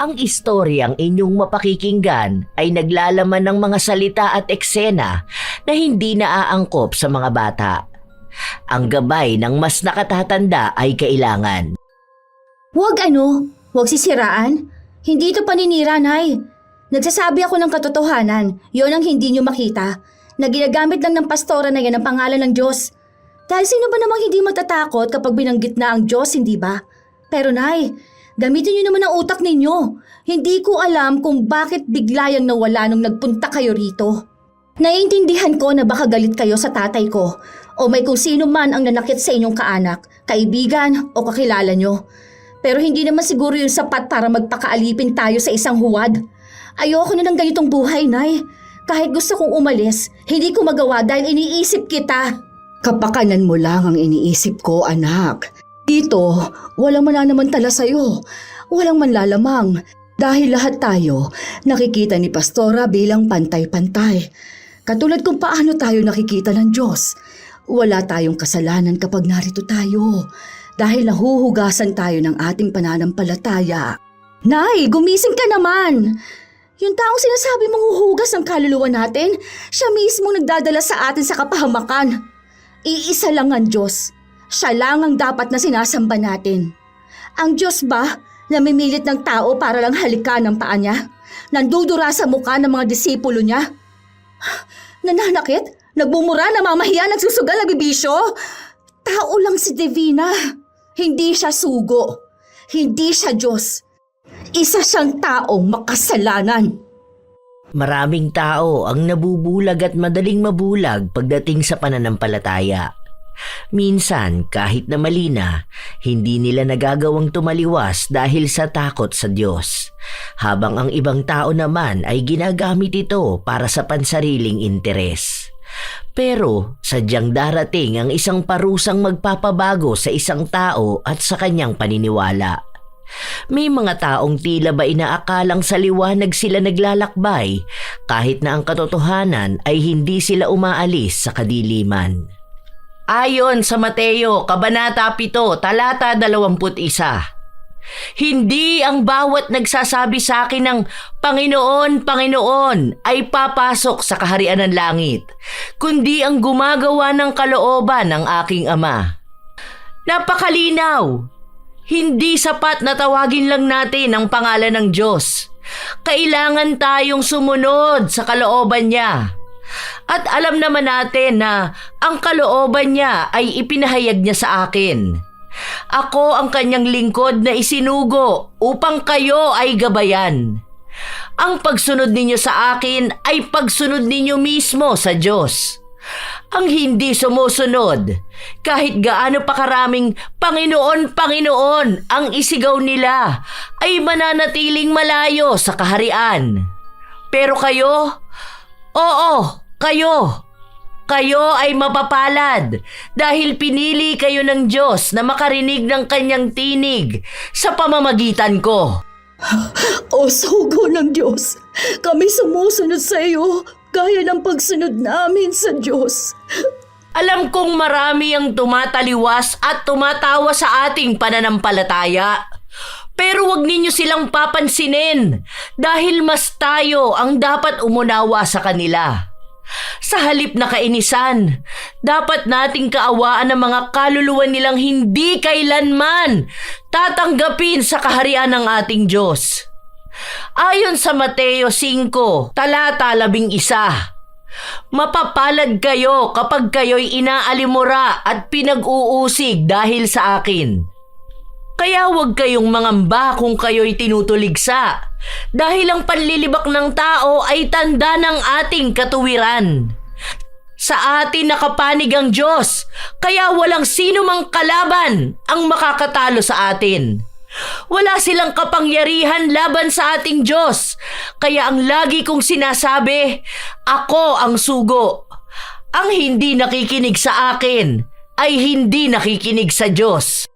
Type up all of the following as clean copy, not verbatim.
Ang istoryang inyong mapakikinggan ay naglalaman ng mga salita at eksena na hindi naaangkop sa mga bata. Ang gabay ng mas nakatatanda ay kailangan. Huwag sisiraan. Hindi ito paninira, Nay. Nagsasabi ako ng katotohanan, yon ang hindi nyo makita, na ginagamit lang ng pastora na yan ang pangalan ng Diyos. Dahil sino ba namang hindi matatakot kapag binanggit na ang Diyos, hindi ba? Pero Nay, gamitin nyo naman ang utak ninyo. Hindi ko alam kung bakit biglayang nawala nung nagpunta kayo rito. Naiintindihan ko na baka galit kayo sa tatay ko o may kung sino man ang nanakit sa inyong kaanak, kaibigan o kakilala nyo. Pero hindi naman siguro yung sapat para magpakaalipin tayo sa isang huwad. Ayoko na ng ganitong buhay, Nay. Kahit gusto kong umalis, hindi ko magawa dahil iniisip kita. Kapakanan mo lang ang iniisip ko, anak. Dito, walang mananamantala sa'yo. Walang manlalamang. Dahil lahat tayo nakikita ni Pastora bilang pantay-pantay. Katulad kung paano tayo nakikita ng Diyos. Wala tayong kasalanan kapag narito tayo. Dahil nahuhugasan tayo ng ating pananampalataya. Nay, gumising ka naman! Yung taong sinasabi mong huhugas ng kaluluwa natin, siya mismo nagdadala sa atin sa kapahamakan. Iisa lang ang Diyos. Siya lang ang dapat na sinasamba natin. Ang Diyos ba, namimilit ng tao para lang halikan ang paa niya? Nandudura sa mukha ng mga disipulo niya? Nananakit? Nagmumura, namamahiya, nagsusugal, nagbibisyo? Tao lang si Divina. Hindi siya sugo. Hindi siya Diyos. Isa siyang taong makasalanan. Maraming tao ang nabubulag at madaling mabulag pagdating sa pananampalataya. Minsan, kahit na mali na, hindi nila nagagawang tumaliwas dahil sa takot sa Diyos, habang ang ibang tao naman ay ginagamit ito para sa pansariling interes. Pero sadyang darating ang isang parusang magpapabago sa isang tao at sa kanyang paniniwala. May mga taong tila ba inaakalang sa liwanag sila naglalakbay kahit na ang katotohanan ay hindi sila umaalis sa kadiliman. Ayon sa Mateo, Kabanata 7, Talata 21, hindi ang bawat nagsasabi sa akin ng Panginoon, Panginoon ay papasok sa kaharian ng langit, kundi ang gumagawa ng kalooban ng aking Ama. Napakalinaw! Hindi sapat na tawagin lang natin ang pangalan ng Diyos. Kailangan tayong sumunod sa kalooban niya. At alam naman natin na ang kalooban niya ay ipinahayag niya sa akin. Ako ang kanyang lingkod na isinugo upang kayo ay gabayan. Ang pagsunod ninyo sa akin ay pagsunod ninyo mismo sa Diyos. Ang hindi sumusunod, kahit gaano pa karaming Panginoon, Panginoon ang isigaw nila, ay mananatiling malayo sa kaharian. Pero kayo, oo, kayo ay mapapalad dahil pinili kayo ng Diyos na makarinig ng kanyang tinig sa pamamagitan ko. O sugo ng Diyos, kami sumusunod sa iyo gaya ng pagsunod namin sa Diyos. Alam kong marami ang tumataliwas at tumatawa sa ating pananampalataya. Pero wag ninyo silang papansinin dahil mas tayo ang dapat umunawa sa kanila. Sa halip na kainisan, dapat nating kaawaan ang mga kaluluwa nilang hindi kailanman tatanggapin sa kaharian ng ating Diyos. Ayon sa Mateo 5, Talata 11, mapapalad kayo kapag kayo'y inaalimura at pinag-uusig dahil sa akin. Kaya huwag kayong mangamba kung kayo'y tinutuligsa, dahil ang panlilibak ng tao ay tanda ng ating katuwiran. Sa atin nakapanig ang Diyos, kaya walang sino mang kalaban ang makakatalo sa atin. Wala silang kapangyarihan laban sa ating Diyos, kaya ang lagi kong sinasabi, ako ang sugo. Ang hindi nakikinig sa akin ay hindi nakikinig sa Diyos.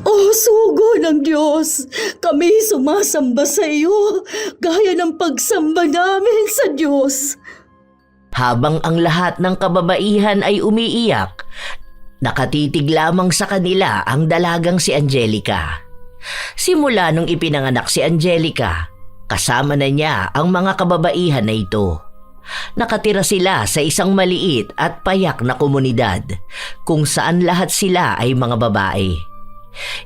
O sugo ng Diyos, kami sumasamba sa iyo gaya ng pagsamba namin sa Diyos. Habang ang lahat ng kababaihan ay umiiyak, nakatitig lamang sa kanila ang dalagang si Angelica. Simula nung ipinanganak si Angelica, kasama na niya ang mga kababaihan na ito. Nakatira sila sa isang maliit at payak na komunidad kung saan lahat sila ay mga babae.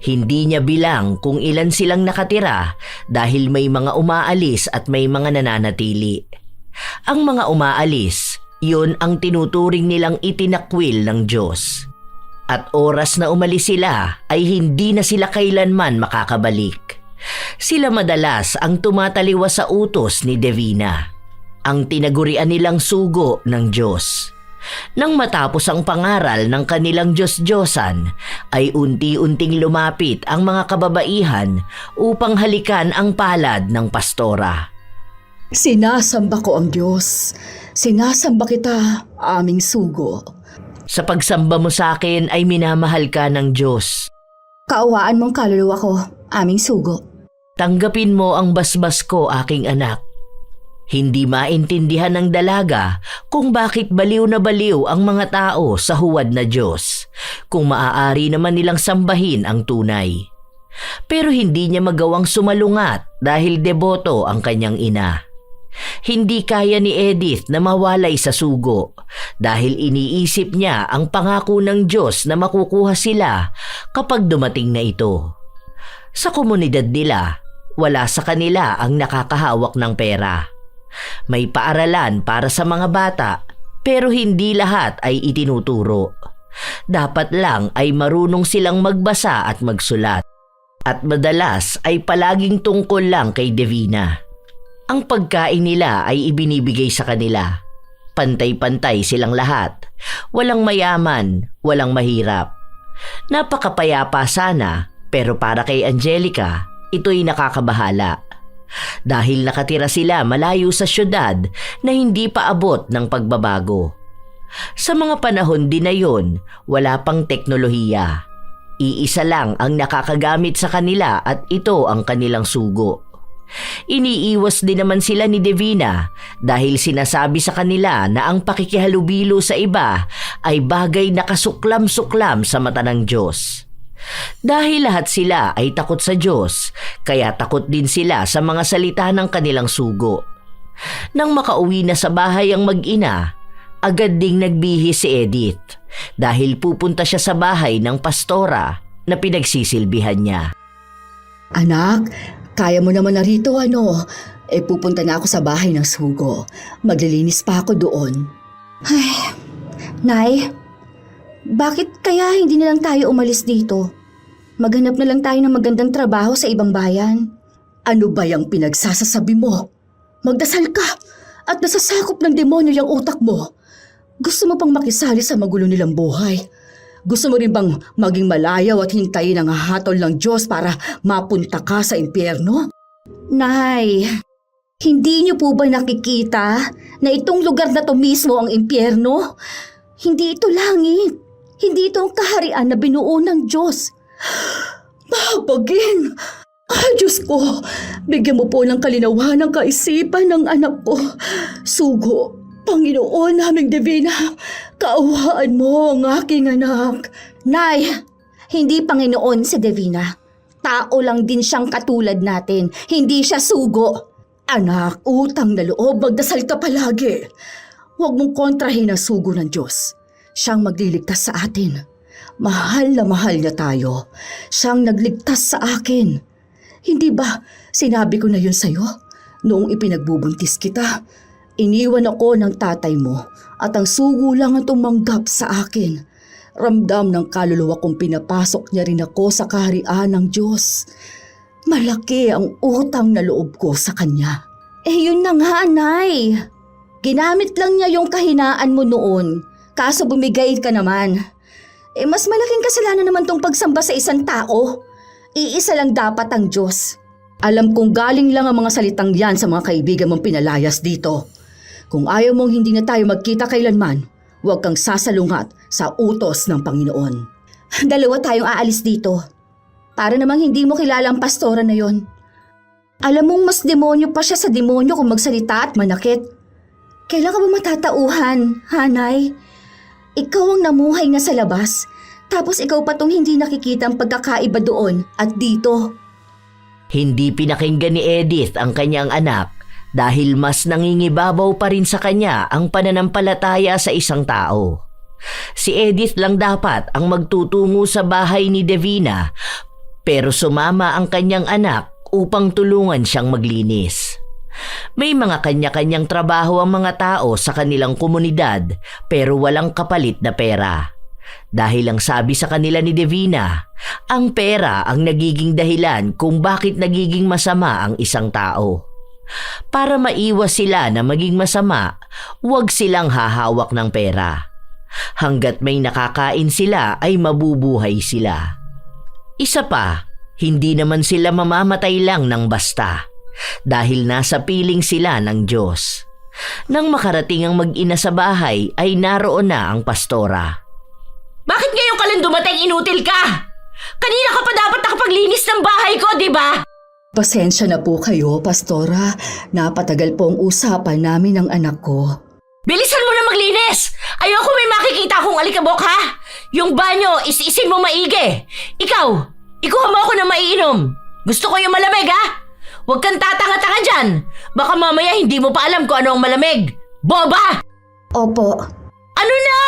Hindi niya bilang kung ilan silang nakatira dahil may mga umaalis at may mga nananatili. Ang mga umaalis, yun ang tinuturing nilang itinakwil ng Diyos. At oras na umalis sila ay hindi na sila kailanman makakabalik. Sila madalas ang tumataliwas sa utos ni Divina, ang tinagurian nilang sugo ng Diyos. Nang matapos ang pangaral ng kanilang Diyos-Diyosan, ay unti-unting lumapit ang mga kababaihan upang halikan ang palad ng pastora. Sinasamba ko ang Diyos. Sinasamba kita, aming sugo. Sa pagsamba mo sa akin ay minamahal ka ng Diyos. Kaawaan mong kaluluwa ko, aming sugo. Tanggapin mo ang basbas ko, aking anak. Hindi maintindihan ng dalaga kung bakit baliw na baliw ang mga tao sa huwad na Diyos, kung maaari naman nilang sambahin ang tunay. Pero hindi niya magawang sumalungat dahil deboto ang kanyang ina. Hindi kaya ni Edith na mawalay sa sugo dahil iniisip niya ang pangako ng Diyos na makukuha sila kapag dumating na ito. Sa komunidad nila, wala sa kanila ang nakakahawak ng pera. May paaralan para sa mga bata pero hindi lahat ay itinuturo. Dapat lang ay marunong silang magbasa at magsulat. At madalas ay palaging tungkol lang kay Divina. Ang pagkain nila ay ibinibigay sa kanila. Pantay-pantay silang lahat. Walang mayaman, walang mahirap. Napakapayapa sana pero para kay Angelica, ito'y nakakabahala. Dahil nakatira sila malayo sa syudad na hindi pa abot ng pagbabago. Sa mga panahon din na yun, wala pang teknolohiya. Iisa lang ang nakakagamit sa kanila at ito ang kanilang sugo. Iniiwas din naman sila ni Divina dahil sinasabi sa kanila na ang pakikihalubilo sa iba ay bagay na kasuklam-suklam sa mata ng Diyos. Dahil lahat sila ay takot sa Diyos, kaya takot din sila sa mga salita ng kanilang sugo. Nang makauwi na sa bahay ang mag-ina, agad ding nagbihis si Edith dahil pupunta siya sa bahay ng pastora na pinagsisilbihan niya. Anak, kaya mo naman na rito pupunta na ako sa bahay ng sugo. Maglilinis pa ako doon. Ay, Nay, bakit kaya hindi na lang tayo umalis dito? Maghanap na lang tayo ng magandang trabaho sa ibang bayan. Ano ba yung pinagsasasabi mo? Magdasal ka at nasasakop ng demonyo yung utak mo. Gusto mo pang makisali sa magulo nilang buhay? Gusto mo rin bang maging malayaw at hintayin ang hatol ng Diyos para mapunta ka sa impyerno? Nay, hindi niyo po ba nakikita na itong lugar na to mismo ang impyerno? Hindi ito langit. Hindi ito ang kaharian na binuo ng Diyos. Babagin! Ay, Diyos ko! Bigyan mo po ng kalinawan ng kaisipan ng anak ko. Sugo, Panginoon naming Divina, kaawaan mo ang aking anak. Nay, hindi Panginoon si Divina. Tao lang din siyang katulad natin. Hindi siya sugo. Anak, utang na loob, magdasal ka palagi. Huwag mong kontrahin ang sugo ng Diyos. Siyang magliligtas sa atin. Mahal na mahal niya tayo. Siyang nagligtas sa akin. Hindi ba sinabi ko na yun sa'yo? Noong ipinagbubuntis kita, iniwan ako ng tatay mo at ang sugo lang ang tumanggap sa akin. Ramdam ng kaluluwa kong pinapasok niya rin ako sa kaharian ng Diyos. Malaki ang utang na loob ko sa kanya. Yun na nga, Nay. Ginamit lang niya yung kahinaan mo noon. Kaso bumigay ka naman. Mas malaking kasalanan naman tong pagsamba sa isang tao. Iisa lang dapat ang Diyos. Alam kong galing lang ang mga salitang yan sa mga kaibigan mong pinalayas dito. Kung ayaw mong hindi na tayo magkita kailanman, huwag kang sasalungat sa utos ng Panginoon. Dalawa tayong aalis dito. Para namang hindi mo kilala ang pastora na yon. Alam mong mas demonyo pa siya sa demonyo kung magsalita at manakit. Kailan ka ba matatauhan, Hanay? Ikaw ang namuhay na sa labas, tapos ikaw pa tong hindi nakikita ang pagkakaiba doon at dito. Hindi pinakinggan ni Edith ang kanyang anak dahil mas nangingibabaw pa rin sa kanya ang pananampalataya sa isang tao. Si Edith lang dapat ang magtutungo sa bahay ni Davina, pero sumama ang kanyang anak upang tulungan siyang maglinis. May mga kanya-kanyang trabaho ang mga tao sa kanilang komunidad pero walang kapalit na pera. Dahil ang sabi sa kanila ni Davina, ang pera ang nagiging dahilan kung bakit nagiging masama ang isang tao. Para maiwas sila na maging masama, huwag silang hahawak ng pera. Hanggat may nakakain sila ay mabubuhay sila. Isa pa, hindi naman sila mamamatay lang ng basta dahil nasa piling sila ng Diyos. Nang makarating ang mag-ina sa bahay ay naroon na ang pastora. Bakit ngayon ka lang dumating, inutil ka? Kanina ka pa dapat nakapaglinis ng bahay ko, di ba? Pasensya na po kayo, Pastora. Napatagal po ang usapan namin ng anak ko. Bilisan mo na maglinis! Ayoko may makikita akong alikabok, ha? Yung banyo, is-isin mo maigi. Ikaw, ikuha mo ako na maiinom. Gusto ko yung malamig, ha? Huwag kang tatanga-tanga dyan. Baka mamaya hindi mo pa alam kung ano ang malamig. Boba! Opo. Ano na?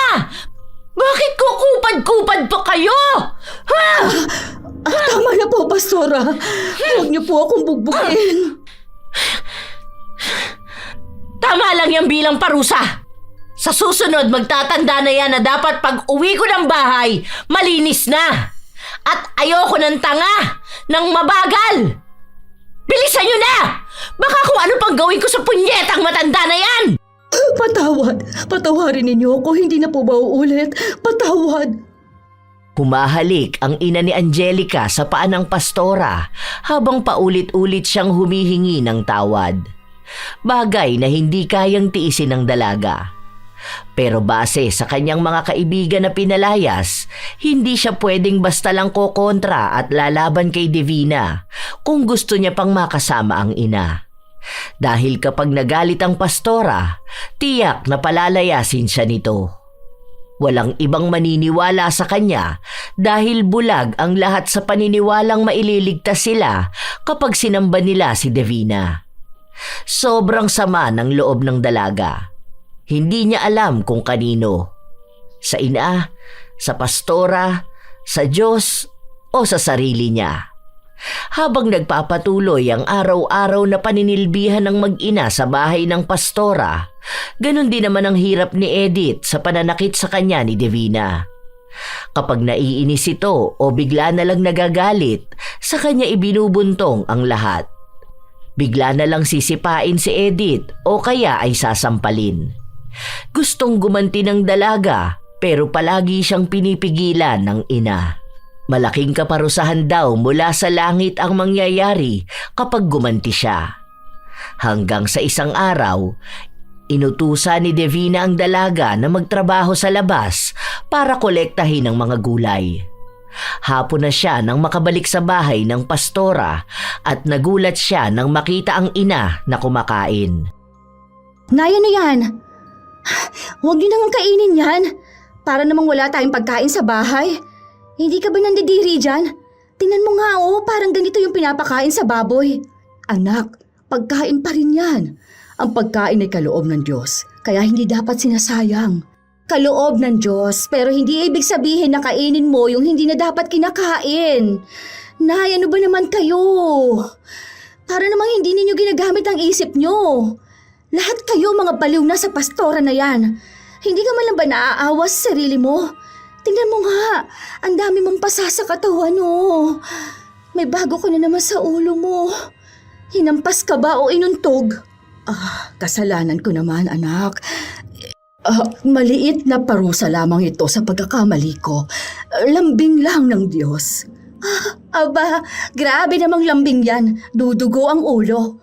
Bakit kukupad-kupad pa kayo? Ha? Tama na po, Pastora. Huwag niyo po akong bugbugin. Tama lang yan bilang parusa. Sa susunod, magtatanda na yan na dapat pag uwi ko ng bahay, malinis na. At ayoko ng tanga, ng mabagal. Bilisan nyo na! Baka kung ano pang gawin ko sa punyetang matanda na yan! Patawarin ninyo ako. Hindi na po ba uulit? Patawad. Humahalik ang ina ni Angelica sa paa ng pastora habang paulit-ulit siyang humihingi ng tawad. Bagay na hindi kayang tiisin ng dalaga. Pero base sa kanyang mga kaibigan na pinalayas, hindi siya pwedeng basta lang kokontra at lalaban kay Davina kung gusto niya pang makasama ang ina. Dahil kapag nagalit ang pastora, tiyak na palalayasin siya nito. Walang ibang maniniwala sa kanya dahil bulag ang lahat sa paniniwalang maililigtas sila kapag sinamba nila si Davina. Sobrang sama ng loob ng dalaga. Hindi niya alam kung kanino. Sa ina, sa pastora, sa Diyos o sa sarili niya. Habang nagpapatuloy ang araw-araw na paninilbihan ng mag-ina sa bahay ng pastora, ganun din naman ang hirap ni Edith sa pananakit sa kanya ni Davina. Kapag naiinis ito o bigla na lang nagagalit, sa kanya ibinubuntong ang lahat. Bigla na lang sisipain si Edith o kaya ay sasampalin. Gustong gumanti ng dalaga pero palagi siyang pinipigilan ng ina. Malaking kaparusahan daw mula sa langit ang mangyayari kapag gumanti siya. Hanggang sa isang araw, inutusan ni Davina ang dalaga na magtrabaho sa labas para kolektahin ang mga gulay. Hapon na siya nang makabalik sa bahay ng pastora at nagulat siya nang makita ang ina na kumakain. Nay, ano yan? Huwag niyo nang kainin yan. Para namang wala tayong pagkain sa bahay. Hindi ka ba nandidiri dyan? Tingnan mo nga parang ganito yung pinapakain sa baboy. Anak, pagkain pa rin yan. Ang pagkain ay kaloob ng Diyos, kaya hindi dapat sinasayang. Kaloob ng Diyos, pero hindi ibig sabihin na kainin mo yung hindi na dapat kinakain. Nay, ano ba naman kayo? Para namang hindi ninyo ginagamit ang isip nyo. Lahat kayo mga baliw na sa pastora na yan. Hindi ka man lang ba naaawa sa sarili mo? Tingnan mo nga, ang dami mong pasa sa katawan mo. May bago ko na naman sa ulo mo. Hinampas ka ba o inuntog? Kasalanan ko naman, anak. Maliit na parusa lamang ito sa pagkakamali ko. Lambing lang ng Diyos. Aba, grabe namang lambing yan. Dudugo ang ulo.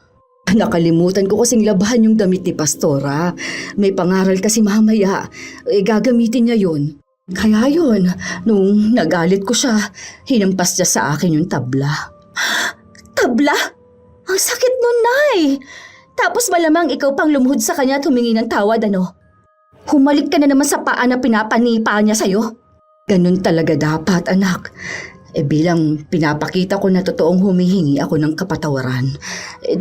Nakalimutan ko kasing labahan yung damit ni Pastora. May pangaral kasi mamaya. Gagamitin niya yun. Kaya yun, nung nagalit ko siya, hinampas niya sa akin yung tabla. Tabla? Ang sakit nun, Nay. Tapos malamang ikaw pang lumuhod sa kanya at humingi ng tawad, ano? Humalik ka na naman sa paa na pinapanipa niya sa'yo. Ganun talaga dapat, anak. Bilang pinapakita ko na totoong humihingi ako ng kapatawaran,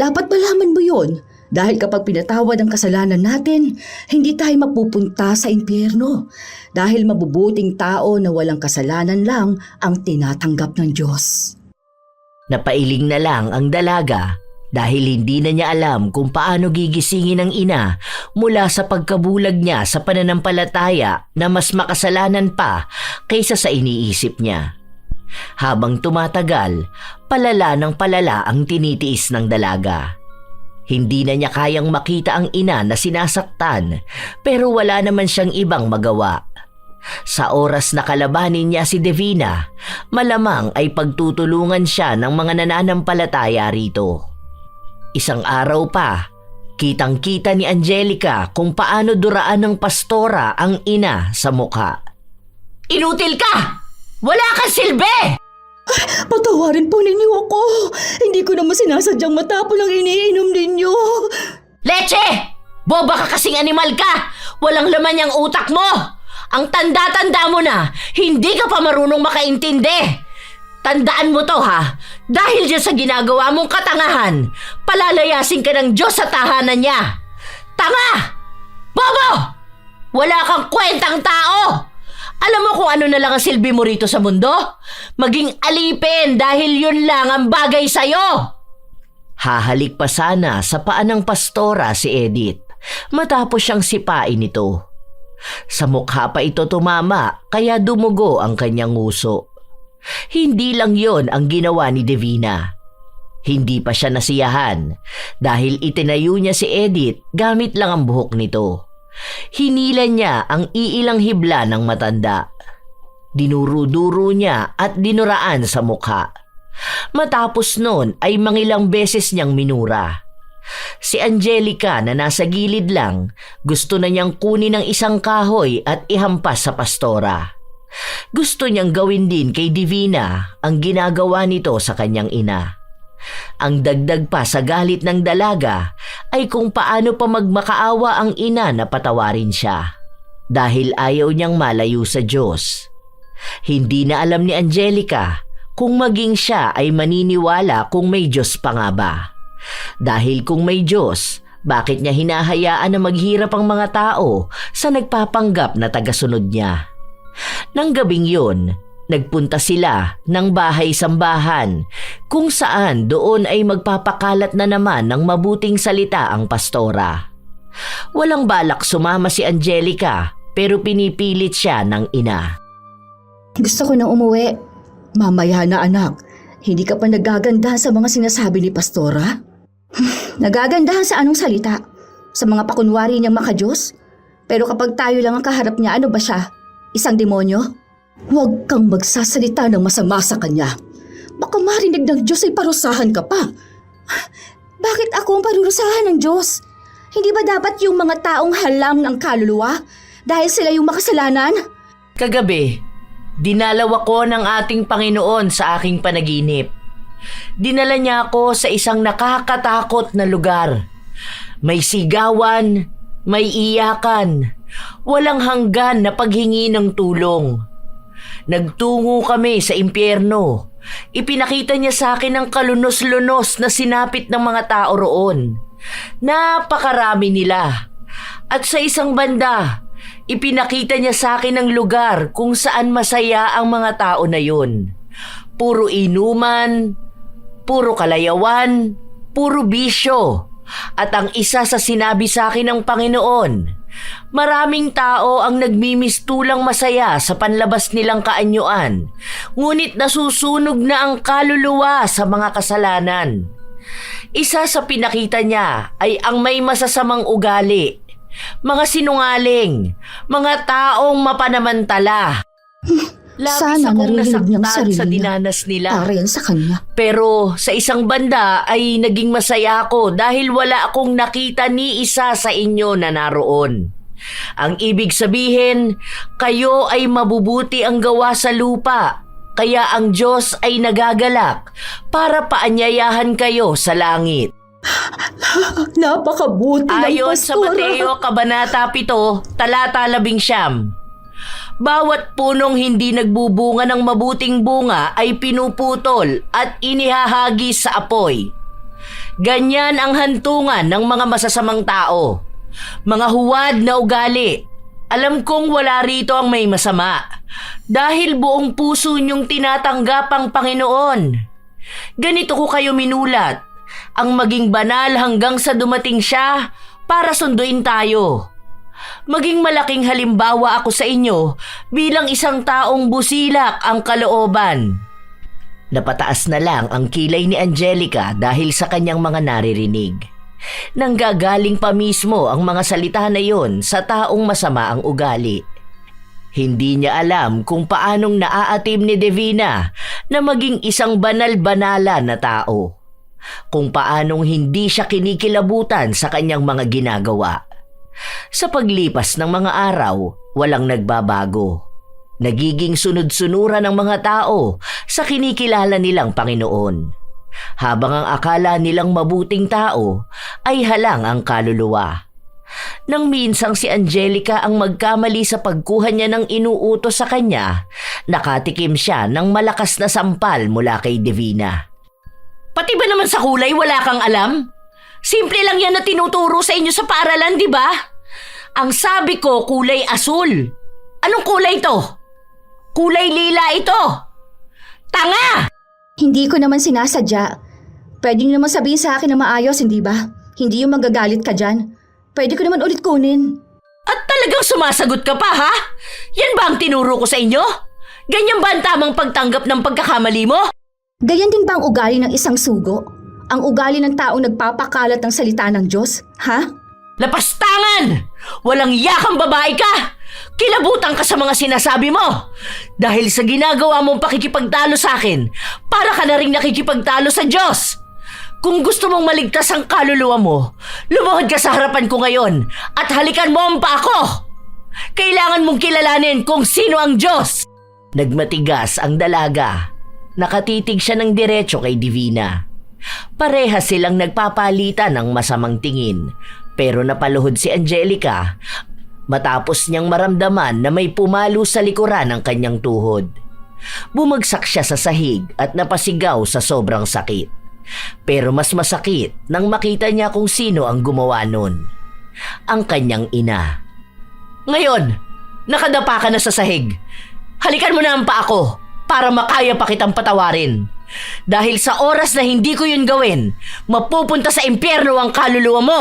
dapat malaman mo yun. Dahil kapag pinatawad ang kasalanan natin, hindi tayo mapupunta sa impyerno. Dahil mabubuting tao na walang kasalanan lang ang tinatanggap ng Diyos. Napailing na lang ang dalaga dahil hindi na niya alam kung paano gigisingin ng ina mula sa pagkabulag niya sa pananampalataya na mas makasalanan pa kaysa sa iniisip niya. Habang tumatagal, palala ng palala ang tinitiis ng dalaga. Hindi na niya kayang makita ang ina na sinasaktan pero wala naman siyang ibang magawa. Sa oras na kalabanin niya si Divina, malamang ay pagtutulungan siya ng mga nananampalataya rito. Isang araw pa, kitang-kita ni Angelica kung paano duraan ng pastora ang ina sa mukha. Inutil ka! Wala kang silbi! Patawarin po ninyo ako. Hindi ko naman sinasadyang matapon ang iniinom ninyo. Leche! Boba ka kasing animal ka! Walang laman yung utak mo! Ang tanda-tanda mo na, hindi ka pa marunong makaintindi! Tandaan mo to ha, dahil dyan sa ginagawa mong katangahan, palalayasin ka ng Diyos sa tahanan niya! Tanga! Bobo! Wala kang kwentang tao! Alam mo kung ano na lang ang silbi mo rito sa mundo? Maging alipin dahil yun lang ang bagay sa'yo! Hahalik pa sana sa paa ng pastora si Edith matapos siyang sipain ito. Sa mukha pa ito tumama kaya dumugo ang kanyang nguso. Hindi lang yon ang ginawa ni Divina. Hindi pa siya nasiyahan dahil itinayo niya si Edith gamit lang ang buhok nito. Hinila niya ang iilang hibla ng matanda. Dinuro-duro niya at dinuraan sa mukha. Matapos nun ay mangilang beses niyang minura. Si Angelica na nasa gilid lang, gusto na niyang kunin ng isang kahoy at ihampas sa pastora. Gusto niyang gawin din kay Divina ang ginagawa nito sa kanyang ina. Ang dagdag pa sa galit ng dalaga ay kung paano pa magmakaawa ang ina na patawarin siya dahil ayaw niyang malayo sa Diyos. Hindi na alam ni Angelica kung maging siya ay maniniwala kung may Diyos pa nga ba. Dahil kung may Diyos, bakit niya hinahayaan na maghirap ang mga tao sa nagpapanggap na tagasunod niya? Nang gabing yun, nagpunta sila ng bahay-sambahan kung saan doon ay magpapakalat na naman ng mabuting salita ang pastora. Walang balak sumama si Angelica pero pinipilit siya ng ina. Gusto ko nang umuwi. Mamaya na anak, hindi ka pa nagagandahan sa mga sinasabi ni pastora? Nagagandahan sa anong salita? Sa mga pakunwari niyang makadiyos? Pero kapag tayo lang ang kaharap niya, ano ba siya? Isang demonyo? Huwag kang magsasalita ng masama sa kanya. Baka marinig ng Diyos ay parusahan ka pa. Bakit ako ang parurusahan ng Diyos? Hindi ba dapat yung mga taong halang ng kaluluwa? Dahil sila yung makasalanan? Kagabi, dinalaw ako ng ating Panginoon sa aking panaginip. Dinala niya ako sa isang nakakatakot na lugar. May sigawan, may iyakan, walang hanggan na paghingi ng tulong. Nagtungo kami sa impyerno. Ipinakita niya sa akin ang kalunos-lunos na sinapit ng mga tao roon. Napakarami nila. At sa isang banda, ipinakita niya sa akin ang lugar kung saan masaya ang mga tao na yun. Puro inuman, puro kalayawan, puro bisyo. At ang isa sa sinabi sa akin ng Panginoon, maraming tao ang nagmimistulang masaya sa panlabas nilang kaanyuan, ngunit nasusunog na ang kaluluwa sa mga kasalanan. Isa sa pinakita niya ay ang may masasamang ugali, mga sinungaling, mga taong mapanamantala. Labis Sana akong naririnig niyang nasaktan sarili sa niya. dinanas nila. Para yan sa kanya. Pero sa isang banda ay naging masaya ako dahil wala akong nakita ni isa sa inyo na naroon. Ang ibig sabihin, kayo ay mabubuti ang gawa sa lupa, kaya ang Diyos ay nagagalak para paanyayahan kayo sa langit. Napakabuti ng Ayon sa pastora. Mateo Kabanata 7, talata 11. Bawat punong hindi nagbubunga ng mabuting bunga ay pinuputol at inihahagis sa apoy. Ganyan ang hantungan ng mga masasamang tao. Mga huwad na ugali. Alam kong wala rito ang may masama dahil buong puso niyong tinatanggap ang Panginoon. Ganito ko kayo minulat, ang maging banal hanggang sa dumating siya para sunduin tayo. Maging malaking halimbawa ako sa inyo bilang isang taong busilak ang kalooban. Napataas na lang ang kilay ni Angelica dahil sa kanyang mga naririnig. Nanggagaling pa mismo ang mga salita na yon sa taong masama ang ugali. Hindi niya alam kung paanong naaatim ni Divina na maging isang banal-banala na tao. Kung paanong hindi siya kinikilabutan sa kanyang mga ginagawa. Sa paglipas ng mga araw, walang nagbabago. Nagiging sunod-sunuran ng mga tao sa kinikilala nilang Panginoon. Habang ang akala nilang mabuting tao ay halang ang kaluluwa. Nang minsang si Angelica ang magkamali sa pagkuha niya ng inuutos sa kanya, nakatikim siya ng malakas na sampal mula kay Divina. Pati ba naman sa kulay wala kang alam? Simple lang yan na tinuturo sa inyo sa paaralan, di ba? Ang sabi ko kulay asul. Anong kulay ito? Kulay lila ito. Tanga! Hindi ko naman sinasadya. Pwede niyo naman sabihin sa akin na maayos, hindi ba? Hindi yung magagalit ka dyan. Pwede ko naman ulit kunin. At talagang sumasagot ka pa, ha? Yan ba ang tinuro ko sa inyo? Ganyan ba ang tamang pagtanggap ng pagkakamali mo? Gayan din ba ang ugali ng isang sugo? Ang ugali ng taong nagpapakalat ng salita ng Diyos, ha? Lapastangan! Walang yakang babae ka! Kilabutan ka sa mga sinasabi mo! Dahil sa ginagawa mong pakikipagtalo sa akin, para ka na rin nakikipagtalo sa Diyos! Kung gusto mong maligtas ang kaluluwa mo, lumuhod ka sa harapan ko ngayon at halikan mo ang pa ako! Kailangan mong kilalanin kung sino ang Diyos! Nagmatigas ang dalaga. Nakatitig siya ng diretso kay Divina. Parehas silang nagpapalitan ng masamang tingin, pero napaluhod si Angelica matapos niyang maramdaman na may pumalo sa likuran ng kanyang tuhod. Bumagsak siya sa sahig at napasigaw sa sobrang sakit. Pero mas masakit nang makita niya kung sino ang gumawa nun. Ang kanyang ina. Ngayon, nakadapa ka na sa sahig. Halikan mo na ang pa ako para makaya pa kitang patawarin. Dahil sa oras na hindi ko yun gawin, mapupunta sa impyerno ang kaluluwa mo.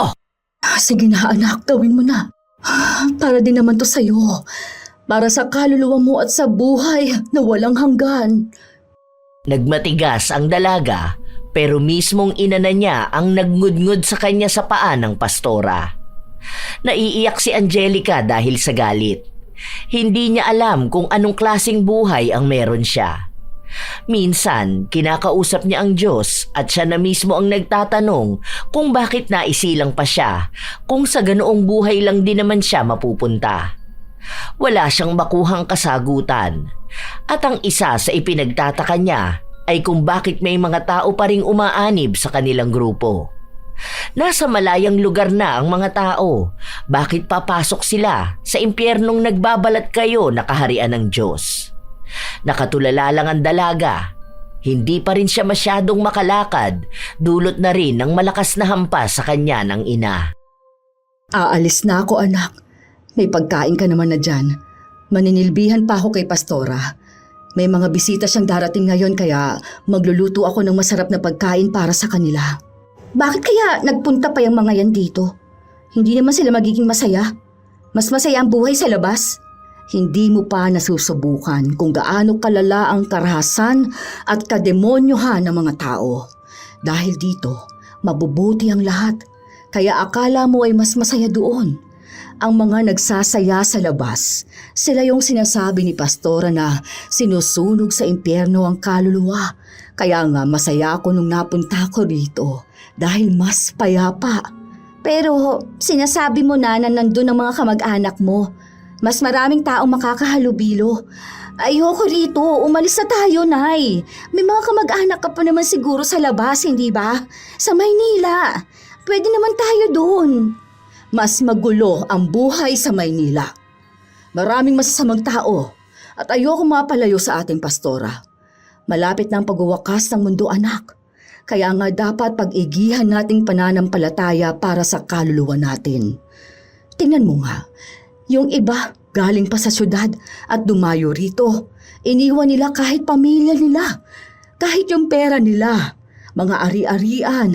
Sige na anak, gawin mo na. Para din naman to sa'yo. Para sa kaluluwa mo at sa buhay na walang hanggan. Nagmatigas ang dalaga pero mismong ina na niya ang nagngudngud sa kanya sa paa ng pastora. Naiiyak si Angelica dahil sa galit. Hindi niya alam kung anong klaseng buhay ang meron siya. Minsan, kinakausap niya ang Diyos at siya na mismo ang nagtatanong kung bakit naisilang pa siya kung sa ganoong buhay lang din naman siya mapupunta. Wala siyang makuhang kasagutan at ang isa sa ipinagtataka niya ay kung bakit may mga tao pa ring umaanib sa kanilang grupo. Nasa malayang lugar na ang mga tao, bakit papasok sila sa impyernong nagbabalat kayo na kaharian ng Diyos? Nakatulala lang ang dalaga. Hindi pa rin siya masyadong makalakad, dulot na rin ng malakas na hampas sa kanya ng ina. Aalis na ako anak. May pagkain ka naman na dyan. Maninilbihan pa ako kay Pastora. May mga bisita siyang darating ngayon kaya magluluto ako ng masarap na pagkain para sa kanila. Bakit kaya nagpunta pa yung mga yan dito? Hindi naman sila magiging masaya. Mas masaya ang buhay sa labas. Hindi mo pa nasusubukan kung gaano kalala ang karahasan at kademonyohan ng mga tao. Dahil dito, mabubuti ang lahat. Kaya akala mo ay mas masaya doon. Ang mga nagsasaya sa labas, sila yung sinasabi ni Pastora na sinusunog sa impyerno ang kaluluwa. Kaya nga masaya ako nung napunta ko rito dahil mas payapa. Pero sinasabi mo na nandun ang mga kamag-anak mo. Mas maraming taong makakahalubilo. Ayoko rito, umalis na tayo, Nay. May mga kamag-anak ka pa naman siguro sa labas, hindi ba? Sa Maynila. Pwede naman tayo doon. Mas magulo ang buhay sa Maynila. Maraming masasamang tao at ayoko mapalayo sa ating pastora. Malapit na ang pagwawakas ng mundo, anak. Kaya nga dapat pag-igihan nating pananampalataya para sa kaluluwa natin. Tingnan mo nga, yung iba galing pa sa syudad at dumayo rito. Iniwan nila kahit pamilya nila, kahit yung pera nila, mga ari-arian,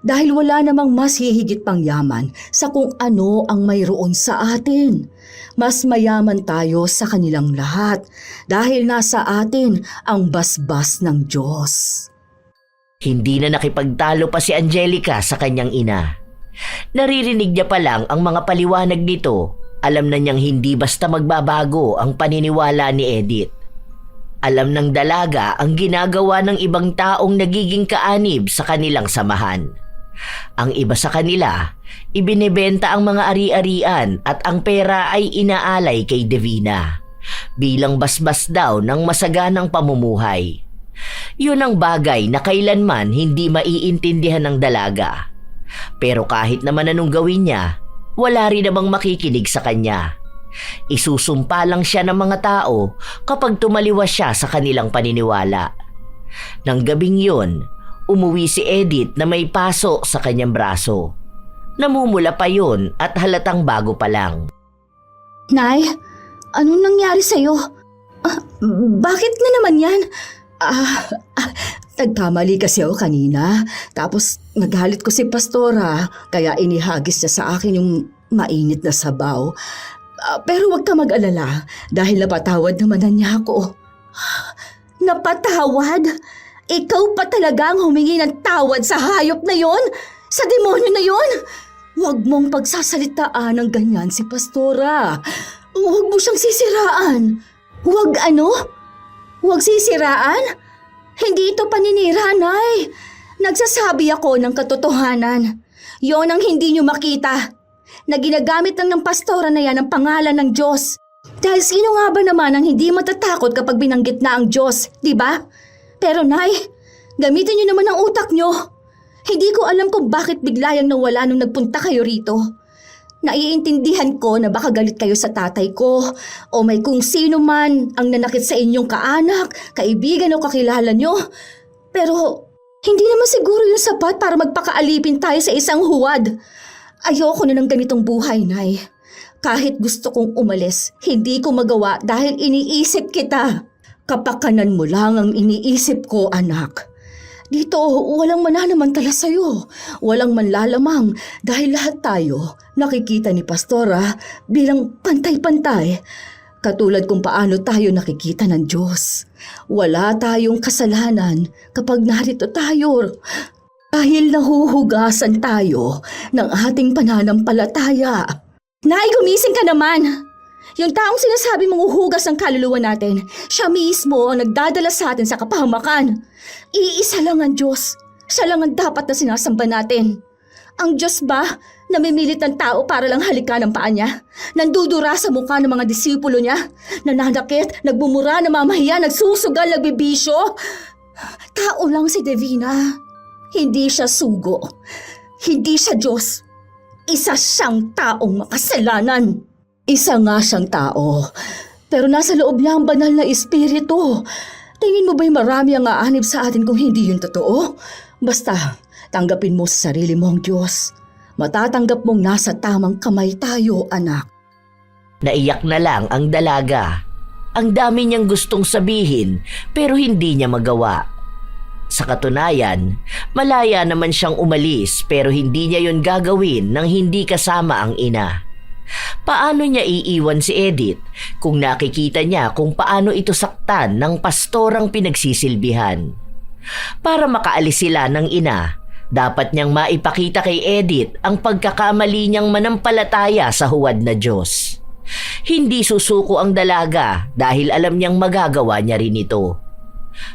dahil wala namang mas hihigit pang yaman sa kung ano ang mayroon sa atin. Mas mayaman tayo sa kanilang lahat dahil nasa atin ang basbas ng Diyos. Hindi na nakipagtalo pa si Angelica sa kanyang ina. Naririnig niya pa lang ang mga paliwanag nito. Alam na niyang hindi basta magbabago ang paniniwala ni Edith. Alam ng dalaga ang ginagawa ng ibang taong nagiging kaanib sa kanilang samahan. Ang iba sa kanila, ibinebenta ang mga ari-arian at ang pera ay inaalay kay Divina bilang basbas daw ng masaganang pamumuhay. Yun ang bagay na kailanman hindi maiintindihan ng dalaga. Pero kahit naman anong gawin niya, wala rin namang makikinig sa kanya. Isusumpa lang siya ng mga tao kapag tumaliwas siya sa kanilang paniniwala. Nang gabing yun, umuwi si Edith na may paso sa kanyang braso. Namumula pa yun at halatang bago pa lang. Nay, anong nangyari sa'yo? Bakit na naman yan? Nagkamali kasi ako kanina. Tapos naghalit ko si Pastora, kaya inihagis niya sa akin yung mainit na sabaw. Pero huwag ka mag-alala dahil napatawad naman na niya ako. Napatawad? Ikaw pa talaga ang humingi ng tawad sa hayop na yon? Sa demonyo na yon? Huwag mong pagsasalitaan ng ganyan si Pastora. Huwag mo siyang sisiraan. Huwag ano? Huwag sisiraan? Hindi ito paninira, Nay. Nagsasabi ako ng katotohanan. Yon ang hindi niyo makita. Na ginagamit lang ng pastora na yan ang pangalan ng Diyos. Dahil sino nga ba naman ang hindi matatakot kapag binanggit na ang Diyos, di ba? Pero Nay, gamitin niyo naman ang utak niyo. Hindi ko alam kung bakit biglayang nawala nung nagpunta kayo rito. Naiintindihan ko na baka galit kayo sa tatay ko o may kung sino man ang nanakit sa inyong kaanak, kaibigan o kakilala niyo. Pero hindi naman siguro yung sapat para magpakaalipin tayo sa isang huwad. Ayoko na ng ganitong buhay, Nay. Kahit gusto kong umalis, hindi ko magawa dahil iniisip kita. Kapakanan mo lang ang iniisip ko, anak. Dito, walang mananamantala sa'yo. Walang manlalamang dahil lahat tayo nakikita ni Pastora bilang pantay-pantay. Katulad kung paano tayo nakikita ng Diyos. Wala tayong kasalanan kapag narito tayo. Dahil nahuhugasan tayo ng ating pananampalataya. Nay, gumising ka naman! Yung taong sinasabi mong uhugas ng kaluluwa natin, siya mismo ang nagdadala sa atin sa kapahamakan. Iisa lang ang Diyos. Siya lang ang dapat na sinasamba natin. Ang Diyos ba, namimilit ng tao para lang halikan ang paa niya? Nandudura sa mukha ng mga disipulo niya? Nananakit, nagbumura, namamahiya, nagsusugal, nagbibisyo? Tao lang si Divina. Hindi siya sugo. Hindi siya Diyos. Isa siyang taong makasalanan. Isa nga siyang tao, pero nasa loob niya ang banal na espiritu. Tingin mo ba'y marami ang aanib sa atin kung hindi yun totoo? Basta, tanggapin mo sa sarili mo ang Diyos. Matatanggap mong nasa tamang kamay tayo, anak. Naiyak na lang ang dalaga. Ang dami niyang gustong sabihin pero hindi niya magawa. Sa katunayan, malaya naman siyang umalis pero hindi niya yun gagawin nang hindi kasama ang ina. Paano niya iiwan si Edith kung nakikita niya kung paano ito saktan ng pastorang pinagsisilbihan? Para makaalis sila ng ina, dapat niyang maipakita kay Edith ang pagkakamali niyang manampalataya sa huwad na Diyos. Hindi susuko ang dalaga dahil alam niyang magagawa niya rin ito.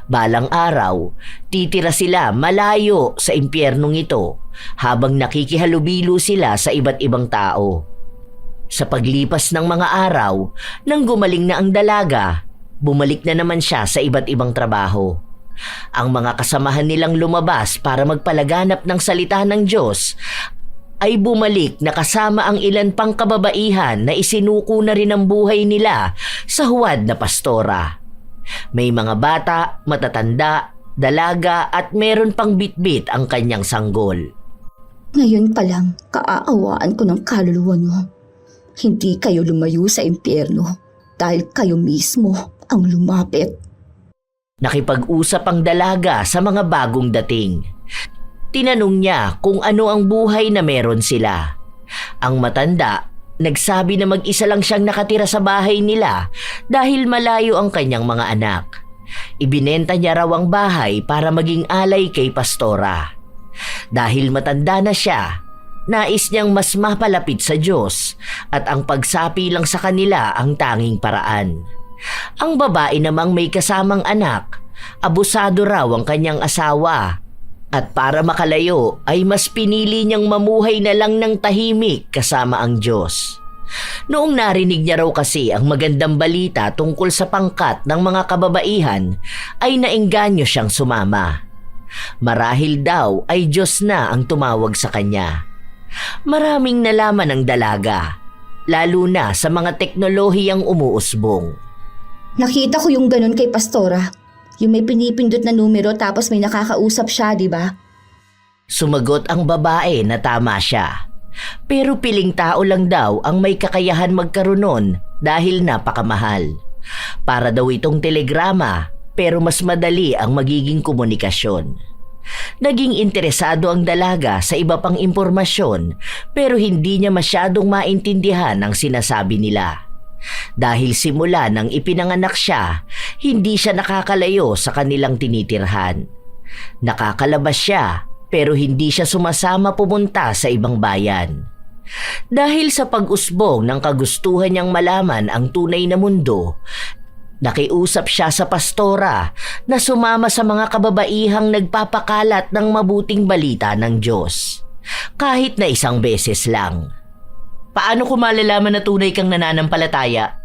Balang araw, titira sila malayo sa impyernong ito habang nakikihalubilo sila sa iba't ibang tao. Sa paglipas ng mga araw, nang gumaling na ang dalaga, bumalik na naman siya sa iba't ibang trabaho. Ang mga kasamahan nilang lumabas para magpalaganap ng salita ng Diyos ay bumalik na kasama ang ilan pang kababaihan na isinuko na rin ang buhay nila sa huwad na pastora. May mga bata, matatanda, dalaga at meron pang bitbit ang kanyang sanggol. Ngayon pa lang, kaaawaan ko ng kaluluwa niyo. Hindi kayo lumayo sa impyerno dahil kayo mismo ang lumapit. Nakipag-usap ang dalaga sa mga bagong dating. Tinanong niya kung ano ang buhay na meron sila. Ang matanda, nagsabi na mag-isa lang siyang nakatira sa bahay nila dahil malayo ang kanyang mga anak. Ibinenta niya raw ang bahay para maging alay kay Pastora. Dahil matanda na siya, nais niyang mas mapalapit sa Diyos at ang pagsapi lang sa kanila ang tanging paraan. Ang babae namang may kasamang anak, abusado raw ang kanyang asawa at para makalayo ay mas pinili niyang mamuhay na lang ng tahimik kasama ang Diyos. Noong narinig niya raw kasi ang magandang balita tungkol sa pangkat ng mga kababaihan ay naengganyo siyang sumama. Marahil daw ay Diyos na ang tumawag sa kanya. Maraming nalaman ng dalaga, lalo na sa mga teknolohiyang umuusbong. Nakita ko yung ganun kay Pastora. Yung may pinipindot na numero tapos may nakakausap siya, di ba? Sumagot ang babae na tama siya. Pero piling tao lang daw ang may kakayahan magkaroon nun dahil napakamahal. Para daw itong telegrama pero mas madali ang magiging komunikasyon. Naging interesado ang dalaga sa iba pang impormasyon pero hindi niya masyadong maintindihan ang sinasabi nila. Dahil simula nang ipinanganak siya, hindi siya nakakalayo sa kanilang tinitirhan. Nakakalabas siya pero hindi siya sumasama pumunta sa ibang bayan. Dahil sa pag-usbong ng kagustuhan niyang malaman ang tunay na mundo, nakiusap siya sa pastora na sumama sa mga kababaihang nagpapakalat ng mabuting balita ng Diyos. Kahit na isang beses lang. Paano ko malalaman na tunay kang nananampalataya?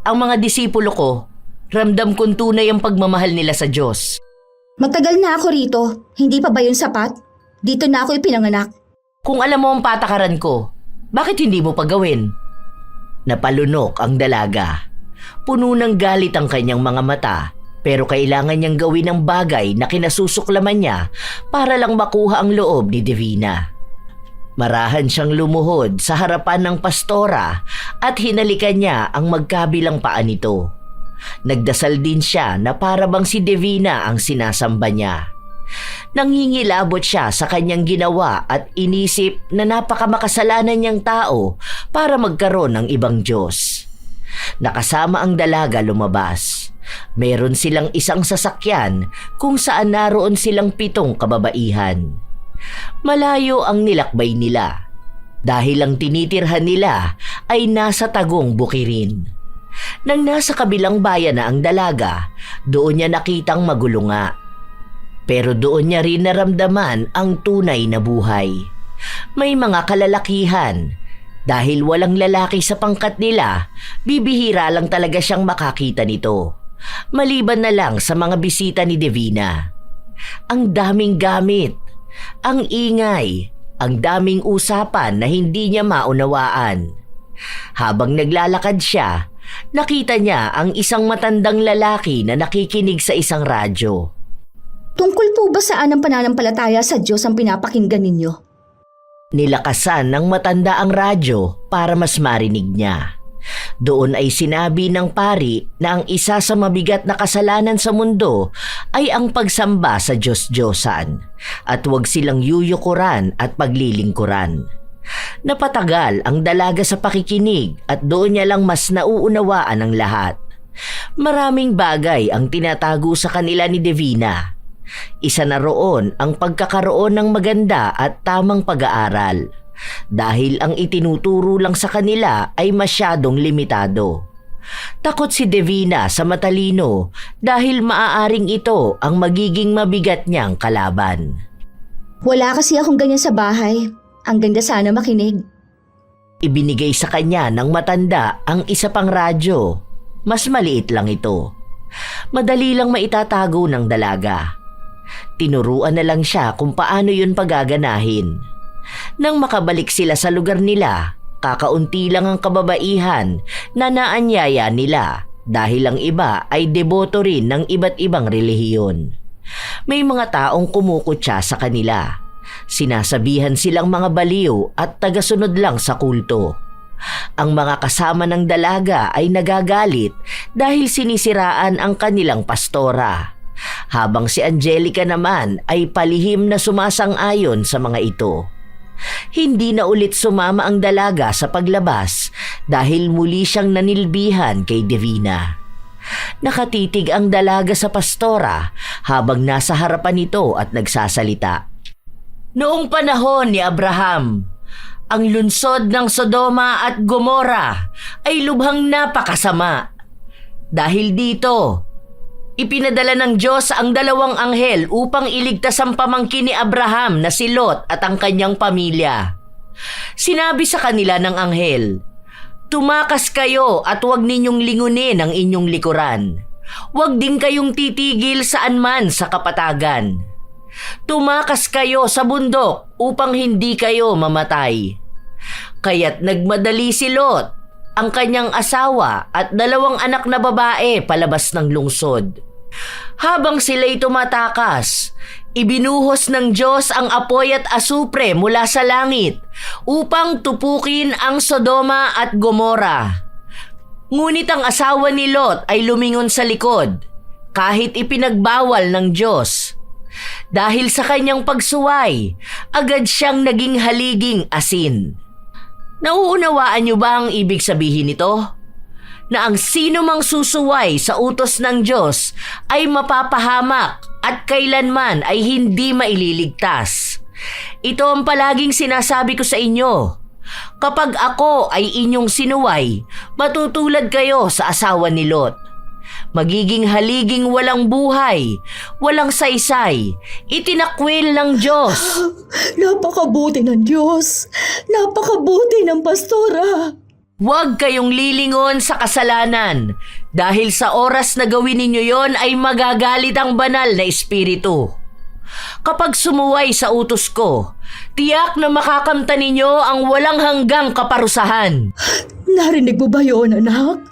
Ang mga disipulo ko, ramdam kong tunay ang pagmamahal nila sa Diyos. Matagal na ako rito. Hindi pa ba yun sapat? Dito na ako ipinanganak. Kung alam mo ang patakaran ko, bakit hindi mo pagawin? Napalunok ang dalaga. Puno ng galit ang kanyang mga mata, pero kailangan niyang gawin ang bagay na kinasusuklaman niya para lang makuha ang loob ni Divina. Marahan siyang lumuhod sa harapan ng pastora at hinalikan niya ang magkabilang paa nito. Nagdasal din siya na para bang si Divina ang sinasamba niya. Nangingilabot siya sa kanyang ginawa at inisip na napakamakasalanan niyang tao para magkaroon ng ibang Diyos. Nakasama ang dalaga lumabas. Meron silang isang sasakyan kung saan naroon silang 7 kababaihan. Malayo ang nilakbay nila dahil ang tinitirhan nila ay nasa Tagong Bukirin. Nang nasa kabilang bayan na ang dalaga, doon niya nakitang magulo nga. Pero doon niya rin naramdaman ang tunay na buhay. May mga kalalakihan. Dahil walang lalaki sa pangkat nila, bibihira lang talaga siyang makakita nito. Maliban na lang sa mga bisita ni Divina. Ang daming gamit, ang ingay, ang daming usapan na hindi niya maunawaan. Habang naglalakad siya, nakita niya ang isang matandang lalaki na nakikinig sa isang radyo. Tungkol po ba saan ang pananampalataya sa Diyos ang pinapakinggan ninyo? Nilakasan ng matanda ang radyo para mas marinig niya. Doon ay sinabi ng pari na ang isa sa mabigat na kasalanan sa mundo ay ang pagsamba sa Diyos-Diyosan at huwag silang yuyukuran at paglilingkuran. Napatagal ang dalaga sa pakikinig at doon niya lang mas nauunawaan ang lahat. Maraming bagay ang tinatago sa kanila ni Divina. Isa na roon ang pagkakaroon ng maganda at tamang pag-aaral dahil ang itinuturo lang sa kanila ay masyadong limitado. Takot si Divina sa matalino dahil maaaring ito ang magiging mabigat niyang kalaban. Wala kasi akong ganyan sa bahay. Ang ganda sana makinig. Ibinigay sa kanya ng matanda ang isa pang radyo. Mas maliit lang ito. Madali lang maitatago ng dalaga. Tinuruan na lang siya kung paano yun pagaganahin. Nang makabalik sila sa lugar nila, kakaunti lang ang kababaihan na naanyaya nila dahil ang iba ay deboto rin ng iba't ibang relihiyon. May mga taong kumukutya sa kanila. Sinasabihan silang mga baliw at tagasunod lang sa kulto. Ang mga kasama ng dalaga ay nagagalit dahil sinisiraan ang kanilang pastora, habang si Angelica naman ay palihim na sumasang-ayon sa mga ito. Hindi na ulit sumama ang dalaga sa paglabas dahil muli siyang nanilbihan kay Divina. Nakatitig ang dalaga sa pastora habang nasa harapan nito at nagsasalita. Noong panahon ni Abraham, ang lungsod ng Sodoma at Gomora ay lubhang napakasama. Dahil dito, ipinadala ng Diyos ang 2 anghel upang iligtas ang pamangkin ni Abraham na si Lot at ang kanyang pamilya. Sinabi sa kanila ng anghel, "Tumakas kayo at huwag ninyong lingunin ang inyong likuran. Huwag din kayong titigil saan man sa kapatagan. Tumakas kayo sa bundok upang hindi kayo mamatay." Kaya't nagmadali si Lot, ang kanyang asawa at 2 anak na babae palabas ng lungsod. Habang sila'y tumatakas, ibinuhos ng Diyos ang apoy at asupre mula sa langit upang tupukin ang Sodoma at Gomora. Ngunit ang asawa ni Lot ay lumingon sa likod kahit ipinagbawal ng Diyos. Dahil sa kanyang pagsuway, agad siyang naging haliging asin. Nauunawaan niyo ba ang ibig sabihin nito? Na ang sino mang susuway sa utos ng Diyos ay mapapahamak at kailanman ay hindi maililigtas. Ito ang palaging sinasabi ko sa inyo. Kapag ako ay inyong sinuway, matutulad kayo sa asawa ni Lot. Magiging haliging walang buhay, walang saysay, itinakwil ng Diyos. Napakabuti ng Diyos. Napakabuti ng pastora. Huwag kayong lilingon sa kasalanan dahil sa oras na gawin ninyo yon ay magagalit ang banal na espiritu. Kapag sumuway sa utos ko, tiyak na makakamta ninyo ang walang hanggang kaparusahan. Narinig mo ba yun, anak?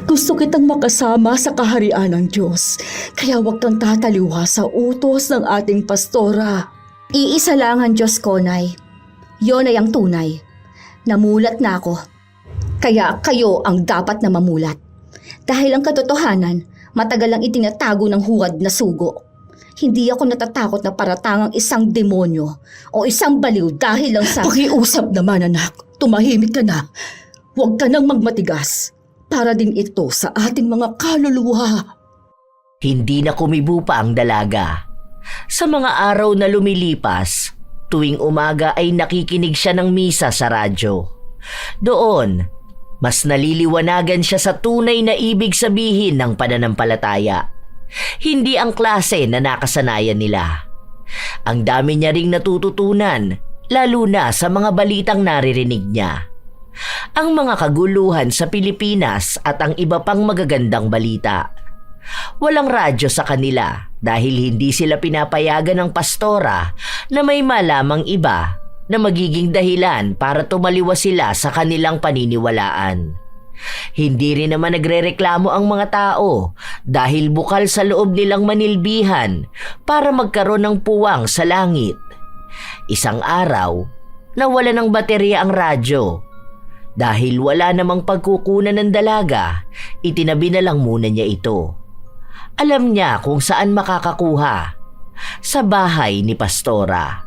Gusto kitang makasama sa kaharian ng Diyos, kaya huwag kang tataliwa sa utos ng ating pastora. Iisa lang ang Diyos ko, Nay. Yon ay ang tunay. Namulat na ako. Kaya kayo ang dapat na mamulat. Dahil ang katotohanan, matagal lang itinatago ng huwad na sugo. Hindi ako natatakot na paratangang isang demonyo o isang baliw dahil lang sa... Pakiusap naman, anak. Tumahimik ka na. Huwag ka nang magmatigas. Para din ito sa ating mga kaluluwa. Hindi na kumibo pa ang dalaga. Sa mga araw na lumilipas, tuwing umaga ay nakikinig siya ng misa sa radyo. Doon, mas naliliwanagan siya sa tunay na ibig sabihin ng pananampalataya. Hindi ang klase na nakasanayan nila. Ang dami niya ring natututunan, lalo na sa mga balitang naririnig niya. Ang mga kaguluhan sa Pilipinas at ang iba pang magagandang balita. Walang radyo sa kanila dahil hindi sila pinapayagan ng pastora na may malamang iba na magiging dahilan para tumaliwa sila sa kanilang paniniwalaan. Hindi rin naman nagrereklamo ang mga tao dahil bukal sa loob nilang manilbihan para magkaroon ng puwang sa langit. Isang araw, nawala ng baterya ang radyo. Dahil wala namang pagkukunan ng dalaga, itinabi na lang muna niya ito. Alam niya kung saan makakakuha. Sa bahay ni Pastora.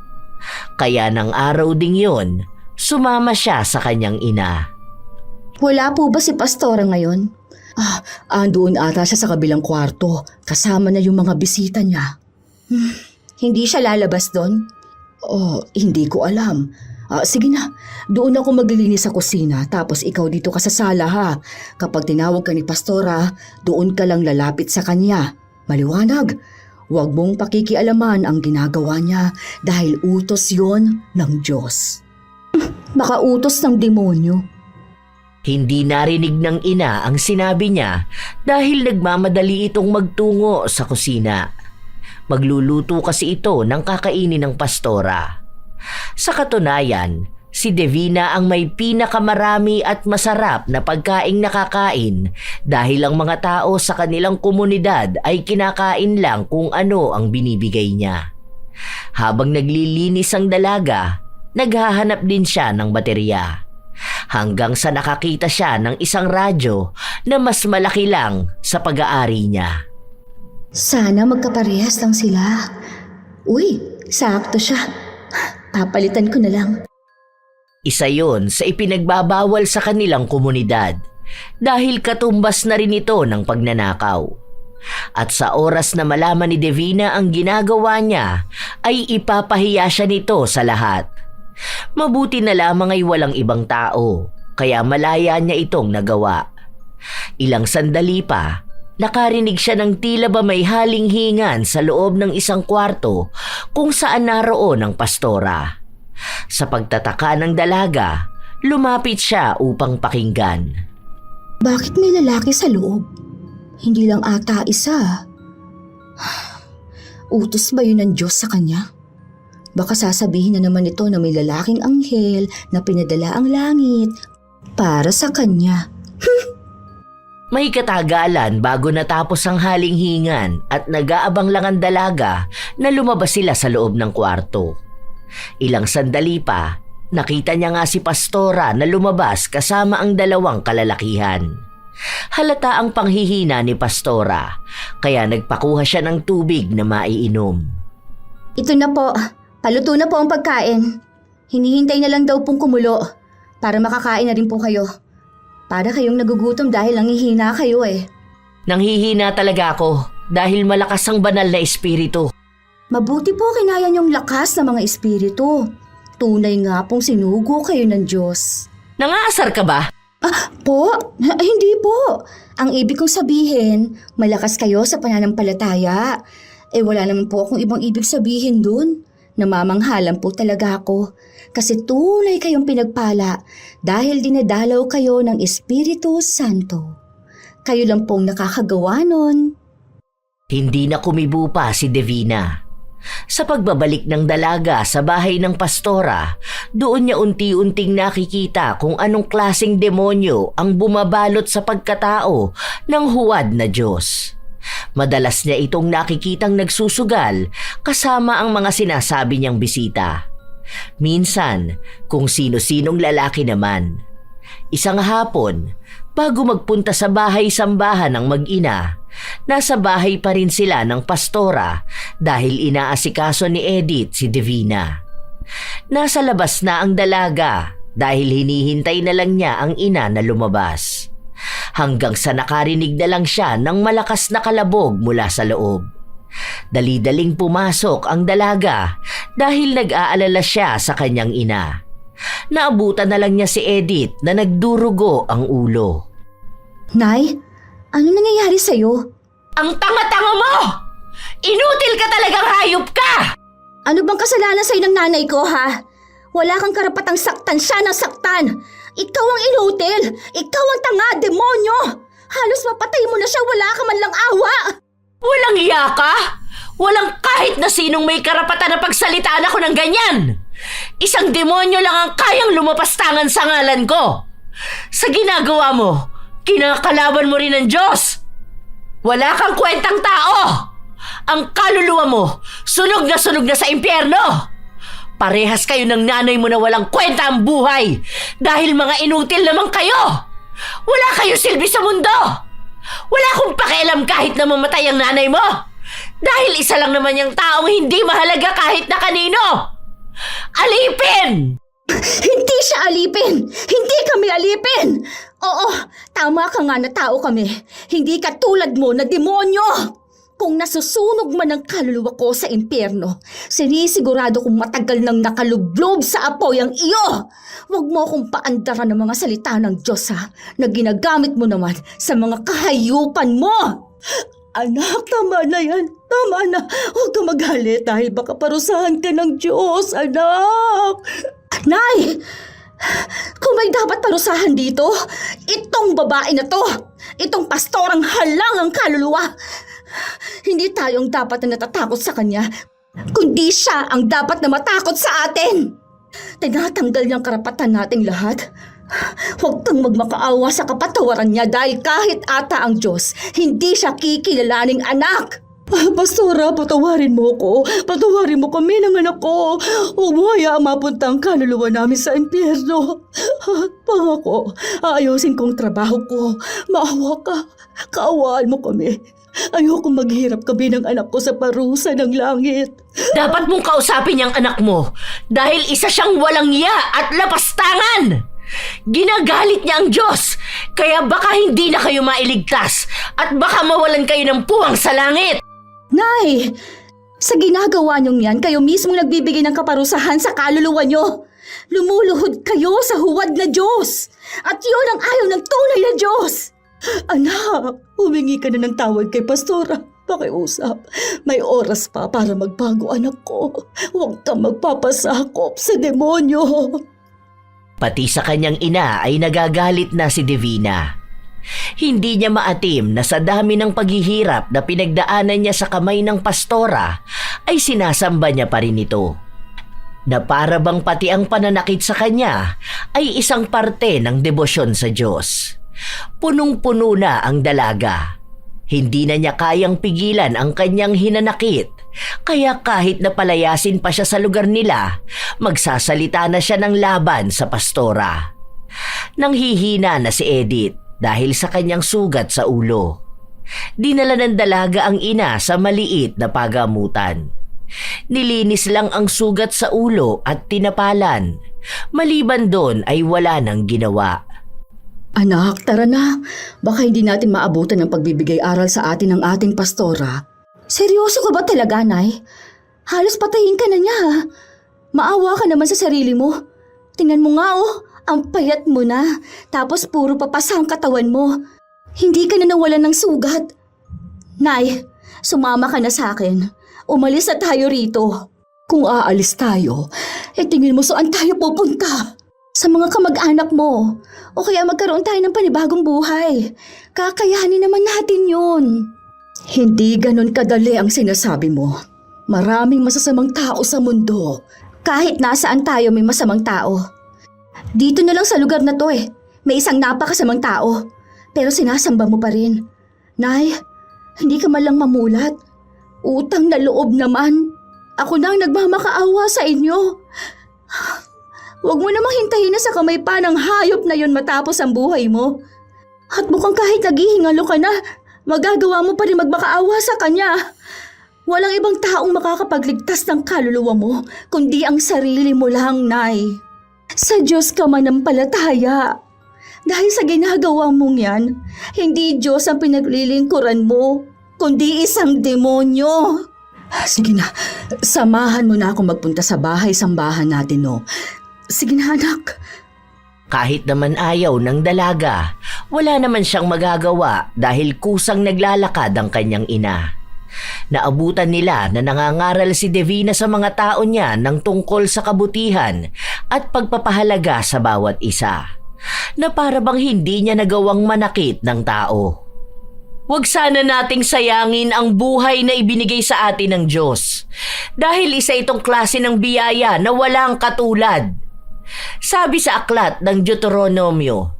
Kaya ng araw ding yon, sumama siya sa kanyang ina. Wala po ba si Pastora ngayon? Andoon ata siya sa kabilang kwarto. Kasama na yung mga bisita niya. Hindi siya lalabas doon? Oh, hindi ko alam. Sige na, doon ako maglilinis sa kusina tapos ikaw dito ka sa sala ha. Kapag tinawag ka ni Pastora, doon ka lang lalapit sa kanya. Maliwanag, huwag mong pakikialaman ang ginagawa niya dahil utos yon ng Diyos. Baka utos ng demonyo. Hindi narinig ng ina ang sinabi niya dahil nagmamadali itong magtungo sa kusina. Magluluto kasi ito ng kakainin ng Pastora. Sa katunayan, si Divina ang may pinakamarami at masarap na pagkaing nakakain dahil ang mga tao sa kanilang komunidad ay kinakain lang kung ano ang binibigay niya. Habang naglilinis ang dalaga, naghahanap din siya ng baterya. Hanggang sa nakakita siya ng isang radyo na mas malaki lang sa pag-aari niya. Sana magkaparehas lang sila. Uy, sakto siya. Papalitan ko na lang. Isa yon sa ipinagbabawal sa kanilang komunidad dahil katumbas na rin ito ng pagnanakaw. At sa oras na malaman ni Divina ang ginagawa niya, ay ipapahiya siya nito sa lahat. Mabuti na lamang ay walang ibang tao, kaya malaya niya itong nagawa. Ilang sandali pa, nakarinig siya ng tila ba may halinghingan sa loob ng isang kwarto kung saan naroon ang pastora. Sa pagtataka ng dalaga, lumapit siya upang pakinggan. Bakit may lalaki sa loob? Hindi lang ata isa. Utos ba yun ng Diyos sa kanya? Baka sasabihin na naman ito na may lalaking anghel na pinadala ang langit para sa kanya. May katagalan bago natapos ang halinghingan at nag-aabang lang ang dalaga na lumabas sila sa loob ng kwarto. Ilang sandali pa, nakita niya nga si Pastora na lumabas kasama ang dalawang kalalakihan. Halata ang panghihina ni Pastora, kaya nagpakuha siya ng tubig na maiinom. Ito na po. Paluto na po ang pagkain. Hinihintay na lang daw pong kumulo para makakain na rin po kayo. Para kayong nagugutom dahil nanghihina kayo eh. Nanghihina talaga ako dahil malakas ang banal na espiritu. Mabuti po kinaya niyong lakas ng mga espiritu. Tunay nga pong sinugo kayo ng Diyos. Nangaasar ka ba? Po? Hindi po. Ang ibig kong sabihin, malakas kayo sa pananampalataya. Wala naman po akong ibang ibig sabihin dun. Namamanghalan po talaga ako kasi tunay kayong pinagpala dahil dinadalaw kayo ng Espiritu Santo. Kayo lang pong nakakagawa nun. Hindi na kumibo pa si Divina. Sa pagbabalik ng dalaga sa bahay ng pastora, doon niya unti-unting nakikita kung anong klaseng demonyo ang bumabalot sa pagkatao ng huwad na Diyos. Madalas niya itong nakikitang nagsusugal kasama ang mga sinasabi niyang bisita. Minsan, kung sino-sinong lalaki naman. Isang hapon, bago magpunta sa bahay-sambahan ng mag-ina, nasa bahay pa rin sila ng pastora dahil inaasikaso ni Edith si Divina. Nasa labas na ang dalaga dahil hinihintay na lang niya ang ina na lumabas. Hanggang sa nakarinig na lang siya ng malakas na kalabog mula sa loob. Dali-daling pumasok ang dalaga dahil nag-aalala siya sa kanyang ina. Naabutan na lang niya si Edith na nagdurugo ang ulo. Nay, ano nangyayari sa'yo? Ang tanga-tanga mo! Inutil ka talagang hayop ka! Ano bang kasalanan sa'yo ng nanay ko, ha? Wala kang karapatang saktan siya ng saktan. Ikaw ang inutil! Ikaw ang tanga, demonyo! Halos mapatay mo na siya, wala ka man lang awa! Walang iya ka? Walang kahit na sinong may karapatan na pagsalitaan ako ng ganyan! Isang demonyo lang ang kayang lumapastangan sa ngalan ko! Sa ginagawa mo, kinakalaban mo rin ng Diyos! Wala kang kwentang tao! Ang kaluluwa mo, sunog na sa impyerno! Parehas kayo ng nanay mo na walang kwenta ang buhay dahil mga inutil naman kayo! Wala kayo silbi sa mundo! Wala akong pakialam kahit na mamatay ang nanay mo! Dahil isa lang naman yung taong hindi mahalaga kahit na kanino! Alipin! Hindi siya alipin! Hindi kami alipin! Oo, tama ka nga na tao kami. Hindi ka tulad mo na demonyo! Kung nasusunog man ang kaluluwa ko sa impyerno, sinisigurado kong matagal nang nakalublob sa apoy ang iyo. Huwag mo akong paandaran ng mga salita ng Diyos na ginagamit mo naman sa mga kahayupan mo. Anak, tama na yan. Tama na. Huwag ka magalit dahil baka parusahan ka ng Diyos, anak. Nay! Kung may dapat parusahan dito, itong babae na to. Itong pastorang halang ang kaluluwa. Hindi tayong dapat na natatakot sa kanya, Kundi siya ang dapat na matakot sa atin. Tinatanggal niyang karapatan nating lahat. Huwag kang magmakaawa sa kapatawaran niya dahil kahit ata ang Diyos, hindi siya kikilalaning anak. Pastora, patawarin mo ko. Patawarin mo kami ng anak ko. Huwag mo hayaang mapunta ang kaluluwa namin sa impyerno. Pangako, aayusin kong trabaho ko. Maawa ka. Kaawaan mo kami. Ayokong maghirap kami ng anak ko sa parusa ng langit. Dapat mong kausapin yung anak mo dahil isa siyang walang iya at lapastangan. Ginagalit niya ang Diyos, kaya baka hindi na kayo mailigtas at baka mawalan kayo ng puwang sa langit. Nay, sa ginagawa niyong yan, kayo mismo nagbibigay ng kaparusahan sa kaluluwa niyo. Lumuluhod kayo sa huwad na Diyos. At yun ang ayaw ng tunay na Diyos. Anak, humingi ka na ng tawad kay Pastora. Pakiusap. May oras pa para magbago, anak ko. Huwag kang magpapasakop sa demonyo. Pati sa kanyang ina ay nagagalit na si Divina. Hindi niya maatim na sa dami ng paghihirap na pinagdaanan niya sa kamay ng pastora ay sinasamba niya pa rin ito. Na para bang pati ang pananakit sa kanya ay isang parte ng debosyon sa Diyos. Punong-puno na ang dalaga. Hindi na niya kayang pigilan ang kanyang hinanakit. Kaya kahit napalayasin pa siya sa lugar nila, magsasalita na siya ng laban sa pastora. Nanghihina na si Edith dahil sa kanyang sugat sa ulo. Dinala ng dalaga ang ina sa maliit na pagamutan. Nilinis lang ang sugat sa ulo at tinapalan. Maliban doon ay wala nang ginawa. Anak, tara na. Baka hindi natin maabutan ng pagbibigay aral sa atin ng ating pastora. Seryoso ka ba talaga, Nay? Halos patayin ka na niya, ha? Maawa ka naman sa sarili mo. Tingnan mo nga, oh. Ang payat mo na. Tapos puro papasa ang katawan mo. Hindi ka na nawalan ng sugat. Nay, sumama ka na sa akin. Umalis na tayo rito. Kung aalis tayo, tingin mo saan tayo pupunta? Sa mga kamag-anak mo. O kaya magkaroon tayo ng panibagong buhay. Kakayanin naman natin yun. Hindi ganon kadali ang sinasabi mo. Maraming masasamang tao sa mundo. Kahit nasaan tayo may masamang tao. Dito na lang sa lugar na to may isang napakasamang tao. Pero sinasamba mo pa rin. Nay, hindi ka man lang mamulat. Utang na loob naman. Ako na ang nagmamakaawa sa inyo. Huwag mo namang hintayin na sa kamay pa ng hayop na yun matapos ang buhay mo. At mukhang kahit naghihingalo ka na, magagawa mo pa rin magmakaawa sa kanya. Walang ibang taong makakapagligtas ng kaluluwa mo, kundi ang sarili mo lang, Nay. Sa Diyos ka manampalataya. Dahil sa ginagawa mong yan, hindi Diyos ang pinaglilingkuran mo, kundi isang demonyo. Sige na, samahan mo na akong magpunta sa bahay-sambahan natin, no? Sige na, anak. Kahit naman ayaw ng dalaga, wala naman siyang magagawa dahil kusang naglalakad ang kanyang ina. Naabutan nila na nangangaral si Divina sa mga tao niya ng tungkol sa kabutihan at pagpapahalaga sa bawat isa, na para bang hindi niya nagawang manakit ng tao. Huwag sana nating sayangin ang buhay na ibinigay sa atin ng Diyos dahil isa itong klase ng biyaya na walang katulad. Sabi sa aklat ng Deuteronomio,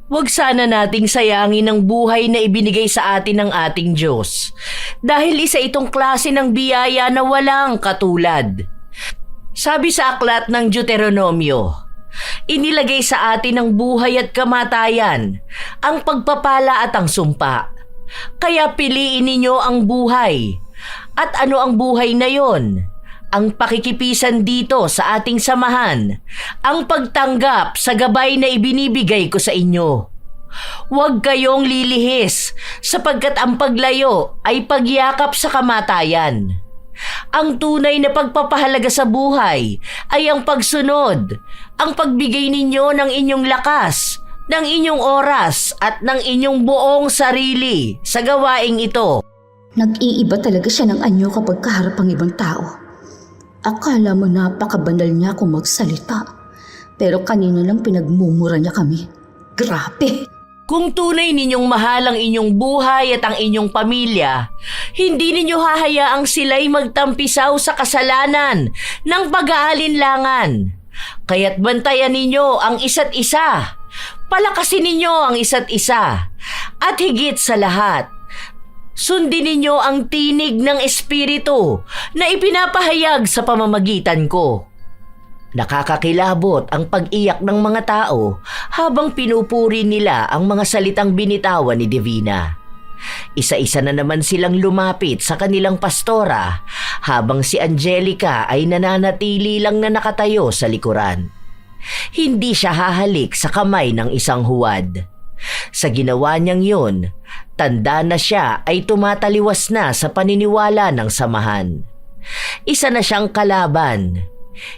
huwag sana nating sayangin ang buhay na ibinigay sa atin ng ating Diyos dahil isa itong klase ng biyaya na walang katulad. Sabi sa aklat ng Deuteronomio, inilagay sa atin ang buhay at kamatayan, ang pagpapala at ang sumpa. Kaya piliin ninyo ang buhay. At ano ang buhay na yon? Ang pakikipisan dito sa ating samahan, ang pagtanggap sa gabay na ibinibigay ko sa inyo. Huwag kayong lilihis sapagkat ang paglayo ay pagyakap sa kamatayan. Ang tunay na pagpapahalaga sa buhay ay ang pagsunod, ang pagbigay ninyo ng inyong lakas, ng inyong oras at ng inyong buong sarili sa gawaing ito. Nag-iiba talaga siya ng anyo kapag kaharap ang ibang tao. Akala mo napakabanal niya kung magsalita. Pero kanina lang pinagmumura niya kami. Grabe! Kung tunay ninyong mahal ang inyong buhay at ang inyong pamilya, hindi ninyo hahayaang sila'y magtampisaw sa kasalanan ng pag-aalinlangan. Kaya't bantayan ninyo ang isa't isa. Palakasin ninyo ang isa't isa. At higit sa lahat, sundin ninyo ang tinig ng Espiritu na ipinapahayag sa pamamagitan ko. Nakakakilabot ang pag-iyak ng mga tao habang pinupuri nila ang mga salitang binitawan ni Divina. Isa-isa na naman silang lumapit sa kanilang pastora habang si Angelica ay nananatili lang na nakatayo sa likuran. Hindi siya hahalik sa kamay ng isang huwad. Sa ginawa niyang yun, tanda na siya ay tumataliwas na sa paniniwala ng samahan. Isa na siyang kalaban.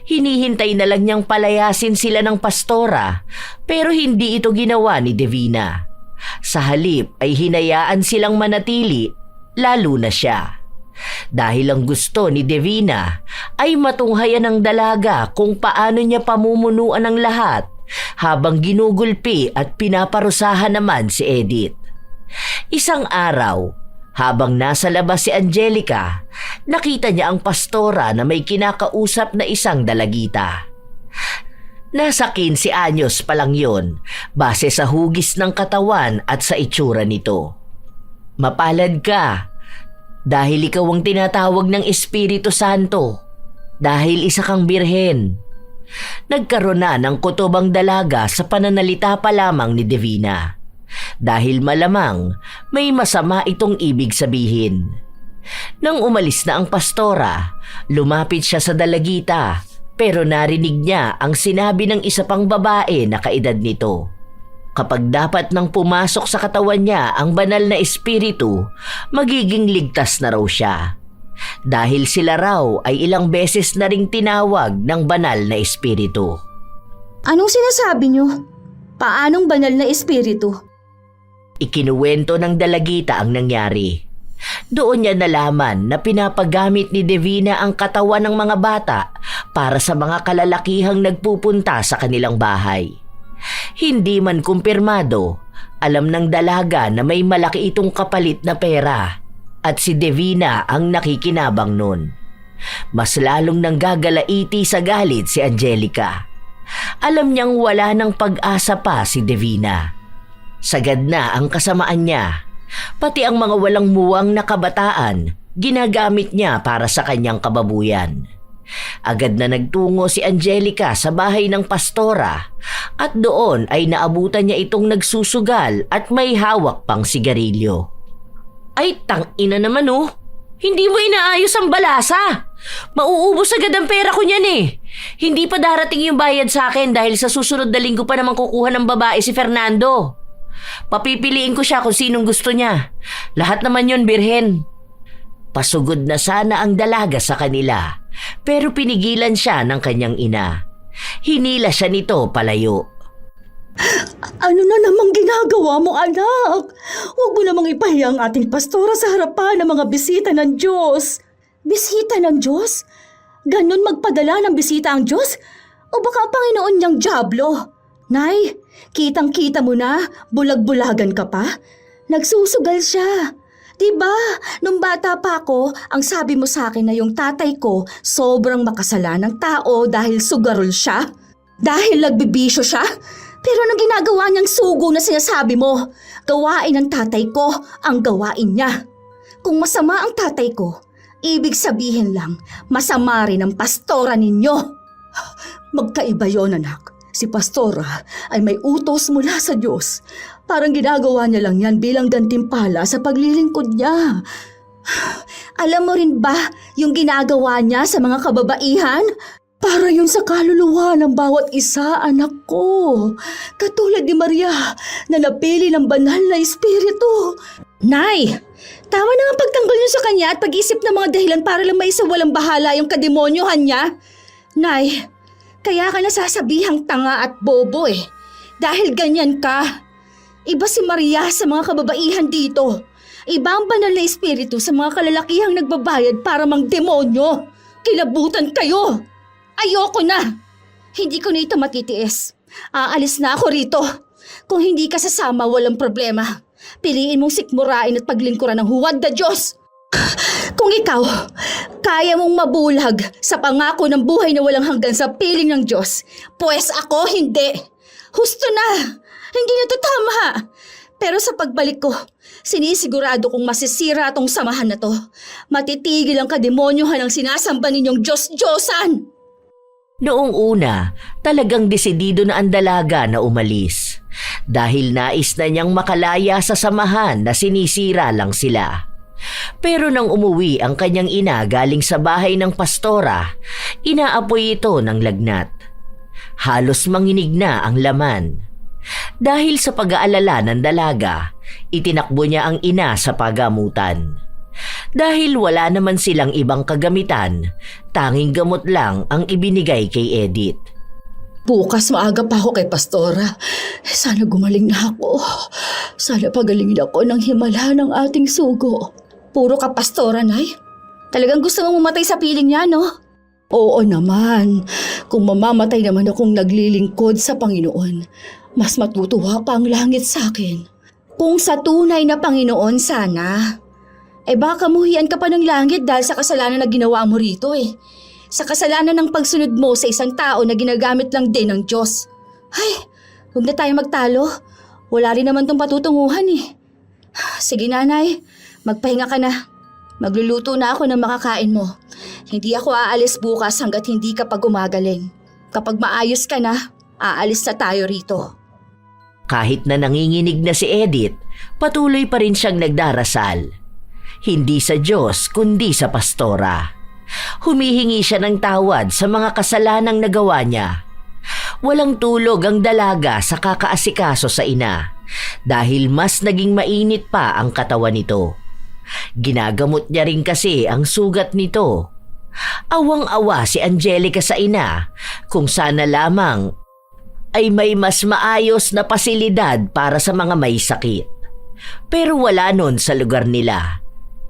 Hinihintay na lang niyang palayasin sila ng pastora pero hindi ito ginawa ni Divina. Sa halip ay hinayaan silang manatili, lalo na siya. Dahil ang gusto ni Divina ay matunghayan ng dalaga kung paano niya pamumunuan ang lahat habang ginugulpi at pinaparusahan naman si Edith. Isang araw, habang nasa labas si Angelica, nakita niya ang pastora na may kinakausap na isang dalagita. Nasa 15 anyos pa lang yun, base sa hugis ng katawan at sa itsura nito. Mapalad ka, dahil ikaw ang tinatawag ng Espiritu Santo, dahil isa kang birhen. Nagkaroon na ng kutob ang dalaga sa pananalita pa lamang ni Divina. Dahil malamang may masama itong ibig sabihin. Nang umalis na ang pastora, lumapit siya sa dalagita pero narinig niya ang sinabi ng isa pang babae na kaedad nito. Kapag dapat nang pumasok sa katawan niya ang banal na espiritu, magiging ligtas na raw siya. Dahil sila raw ay ilang beses na ring tinawag ng banal na espiritu. Anong sinasabi niyo? Paanong banal na espiritu? Ikinuwento ng dalagita ang nangyari. Doon niya nalaman na pinapagamit ni Divina ang katawan ng mga bata para sa mga kalalakihang nagpupunta sa kanilang bahay. Hindi man kumpirmado, alam ng dalaga na may malaki itong kapalit na pera at si Divina ang nakikinabang nun. Mas lalong nanggagalaiti sa galit si Angelica. Alam niyang wala ng pag-asa pa si Divina. Sagad na ang kasamaan niya. Pati ang mga walang muwang na kabataan, ginagamit niya para sa kanyang kababuyan. Agad na nagtungo si Angelica sa bahay ng pastora at doon ay naabutan niya itong nagsusugal at may hawak pang sigarilyo. Ay, tangina naman oh. Hindi mo inaayos ang balasa. Mauubos agad ang pera ko niyan eh. Hindi pa darating yung bayad sa akin dahil sa susunod na linggo pa naman kukuha ng babae si Fernando. Papipiliin ko siya kung sinong gusto niya. Lahat naman yun birhen. Pasugod na sana ang dalaga sa kanila, pero pinigilan siya ng kanyang ina. Hinila siya nito palayo. Ano na namang ginagawa mo, anak? Huwag mo namang ipahiya ang ating pastora sa harapan ng mga bisita ng Diyos. Bisita ng Diyos? Ganon magpadala ng bisita ang Diyos? O baka ang Panginoon niyang dyablo? Nay, kitang-kita mo na, bulag-bulagan ka pa. Nagsusugal siya. Diba, nung bata pa ako, ang sabi mo sa akin na yung tatay ko sobrang makasalanang tao dahil sugarol siya? Dahil nagbibisyo siya? Pero anong ginagawa niyang sugo na sinasabi mo? Gawain ng tatay ko ang gawain niya. Kung masama ang tatay ko, ibig sabihin lang, masama rin ang pastora ninyo. Magkaiba yon, anak. Si pastora ay may utos mula sa Diyos. Parang ginagawa niya lang yan bilang gantimpala sa paglilingkod niya. Alam mo rin ba yung ginagawa niya sa mga kababaihan? Para yun sa kaluluwa ng bawat isa, anak ko. Katulad ni Maria na napili ng banal na espiritu. Nay, tama na nga pagtanggol niyo sa kanya at pag-isip ng mga dahilan para lang maisawalang bahala yung kademonyohan niya. Nay, kaya ka nasasabihang tanga at bobo eh. Dahil ganyan ka. Iba si Maria sa mga kababaihan dito. Iba ang banal na espiritu sa mga kalalakihang nagbabayad para mang demonyo. Kilabutan kayo. Ayoko na. Hindi ko na ito matitiis. Aalis na ako rito. Kung hindi ka sasama, walang problema. Piliin mong sikmurain at paglingkuran ng huwad na Diyos. Kung ikaw, kaya mong mabulag sa pangako ng buhay na walang hanggan sa piling ng Diyos, pues ako hindi. Husto na! Hindi na to tama! Pero sa pagbalik ko, sinisigurado kong masisira atong samahan na to. Matitigil ang kademonyohan ng sinasamba ninyong Diyos-Diyosan! Noong una, talagang desidido na ang dalaga na umalis. Dahil nais na niyang makalaya sa samahan na sinisira lang sila. Pero nang umuwi ang kanyang ina galing sa bahay ng pastora, inaapoy ito ng lagnat. Halos manginig na ang laman. Dahil sa pag-aalala ng dalaga, itinakbo niya ang ina sa pagamutan. Dahil wala naman silang ibang kagamitan, tanging gamot lang ang ibinigay kay Edith. Bukas maaga pa ako kay Pastora. Sana gumaling na ako. Sana pagalingin ako ng himala ng ating sugo. Puro ka pastora, Nay. Talagang gusto mong mamatay sa piling niya, no? Oo naman. Kung mamamatay naman akong naglilingkod sa Panginoon, mas matutuwa pa ang langit sa akin. Kung sa tunay na Panginoon sana. Baka muhian ka pa ng langit dahil sa kasalanan na ginawa mo rito Sa kasalanan ng pagsunod mo sa isang tao na ginagamit lang din ng Diyos. Ay, huwag na tayo magtalo. Wala rin naman tong patutunguhan Sige nanay, magpahinga ka na. Magluluto na ako ng makakain mo. Hindi ako aalis bukas hanggat hindi ka pa gumagaling. Kapag maayos ka na, aalis na tayo rito. Kahit na nanginginig na si Edith, patuloy pa rin siyang nagdarasal. Hindi sa Diyos kundi sa pastora. Humihingi siya ng tawad sa mga kasalanang nagawa niya. Walang tulog ang dalaga sa kakaasikaso sa ina dahil mas naging mainit pa ang katawan nito. Ginagamot niya rin kasi ang sugat nito. Awang-awa si Angelica sa ina kung sana lamang ay may mas maayos na pasilidad para sa mga may sakit. Pero wala nun sa lugar nila.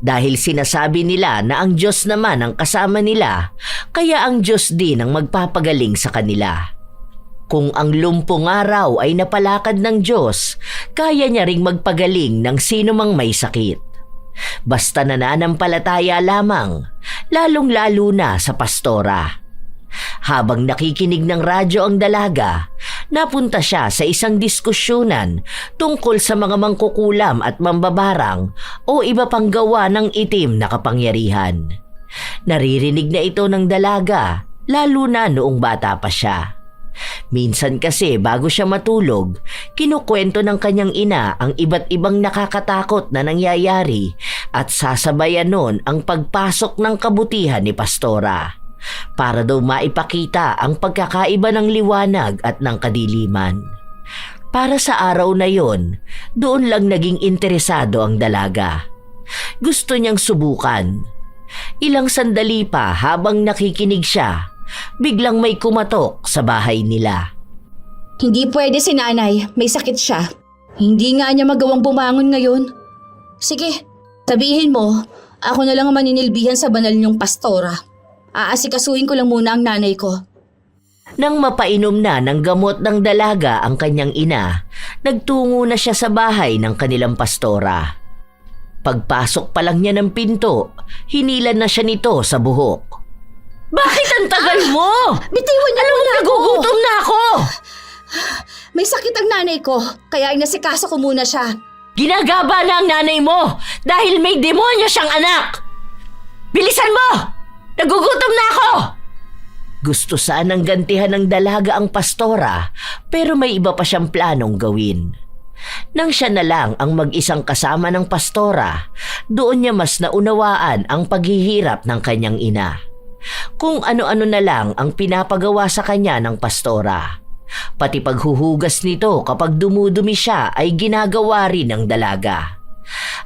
Dahil sinasabi nila na ang Diyos naman ang kasama nila, kaya ang Diyos din ang magpapagaling sa kanila. Kung ang lumpong araw ay napalakad ng Diyos, kaya niya ring magpagaling ng sino mang may sakit. Basta nananampalataya lamang, lalong-lalo na sa pastora. Habang nakikinig ng radyo ang dalaga, napunta siya sa isang diskusyonan tungkol sa mga mangkukulam at mambabarang o iba pang gawa ng itim na kapangyarihan. Naririnig na ito ng dalaga, lalo na noong bata pa siya. Minsan kasi bago siya matulog, kinukwento ng kanyang ina ang iba't ibang nakakatakot na nangyayari at sasabayan nun ang pagpasok ng kabutihan ni Pastora. Para daw maipakita ang pagkakaiba ng liwanag at ng kadiliman. Para sa araw na yon, doon lang naging interesado ang dalaga. Gusto niyang subukan. Ilang sandali pa habang nakikinig siya, biglang may kumatok sa bahay nila. Hindi pwede si nanay, may sakit siya. Hindi nga niya magawang bumangon ngayon. Sige, sabihin mo, ako na lang ang maninilbihan sa banal niyong pastora. Aasikasuhin ko lang muna ang nanay ko. Nang mapainom na ng gamot ng dalaga ang kanyang ina, nagtungo na siya sa bahay ng kanilang pastora. Pagpasok pa lang niya ng pinto, hinilan na siya nito sa buhok. Bakit ang tagal mo? Bitiwan niyo muna ako! Nagugutom na ako! May sakit ang nanay ko, kaya inasikaso ko muna siya. Ginagaba na ang nanay mo dahil may demonyo siyang anak! Bilisan mo! Nagugutom na ako! Gusto sanang gantihan ng dalaga ang pastora, pero may iba pa siyang planong gawin. Nang siya na lang ang mag-isang kasama ng pastora, doon niya mas naunawaan ang paghihirap ng kanyang ina. Kung ano-ano na lang ang pinapagawa sa kanya ng pastora. Pati paghuhugas nito kapag dumudumi siya ay ginagawa rin ng dalaga.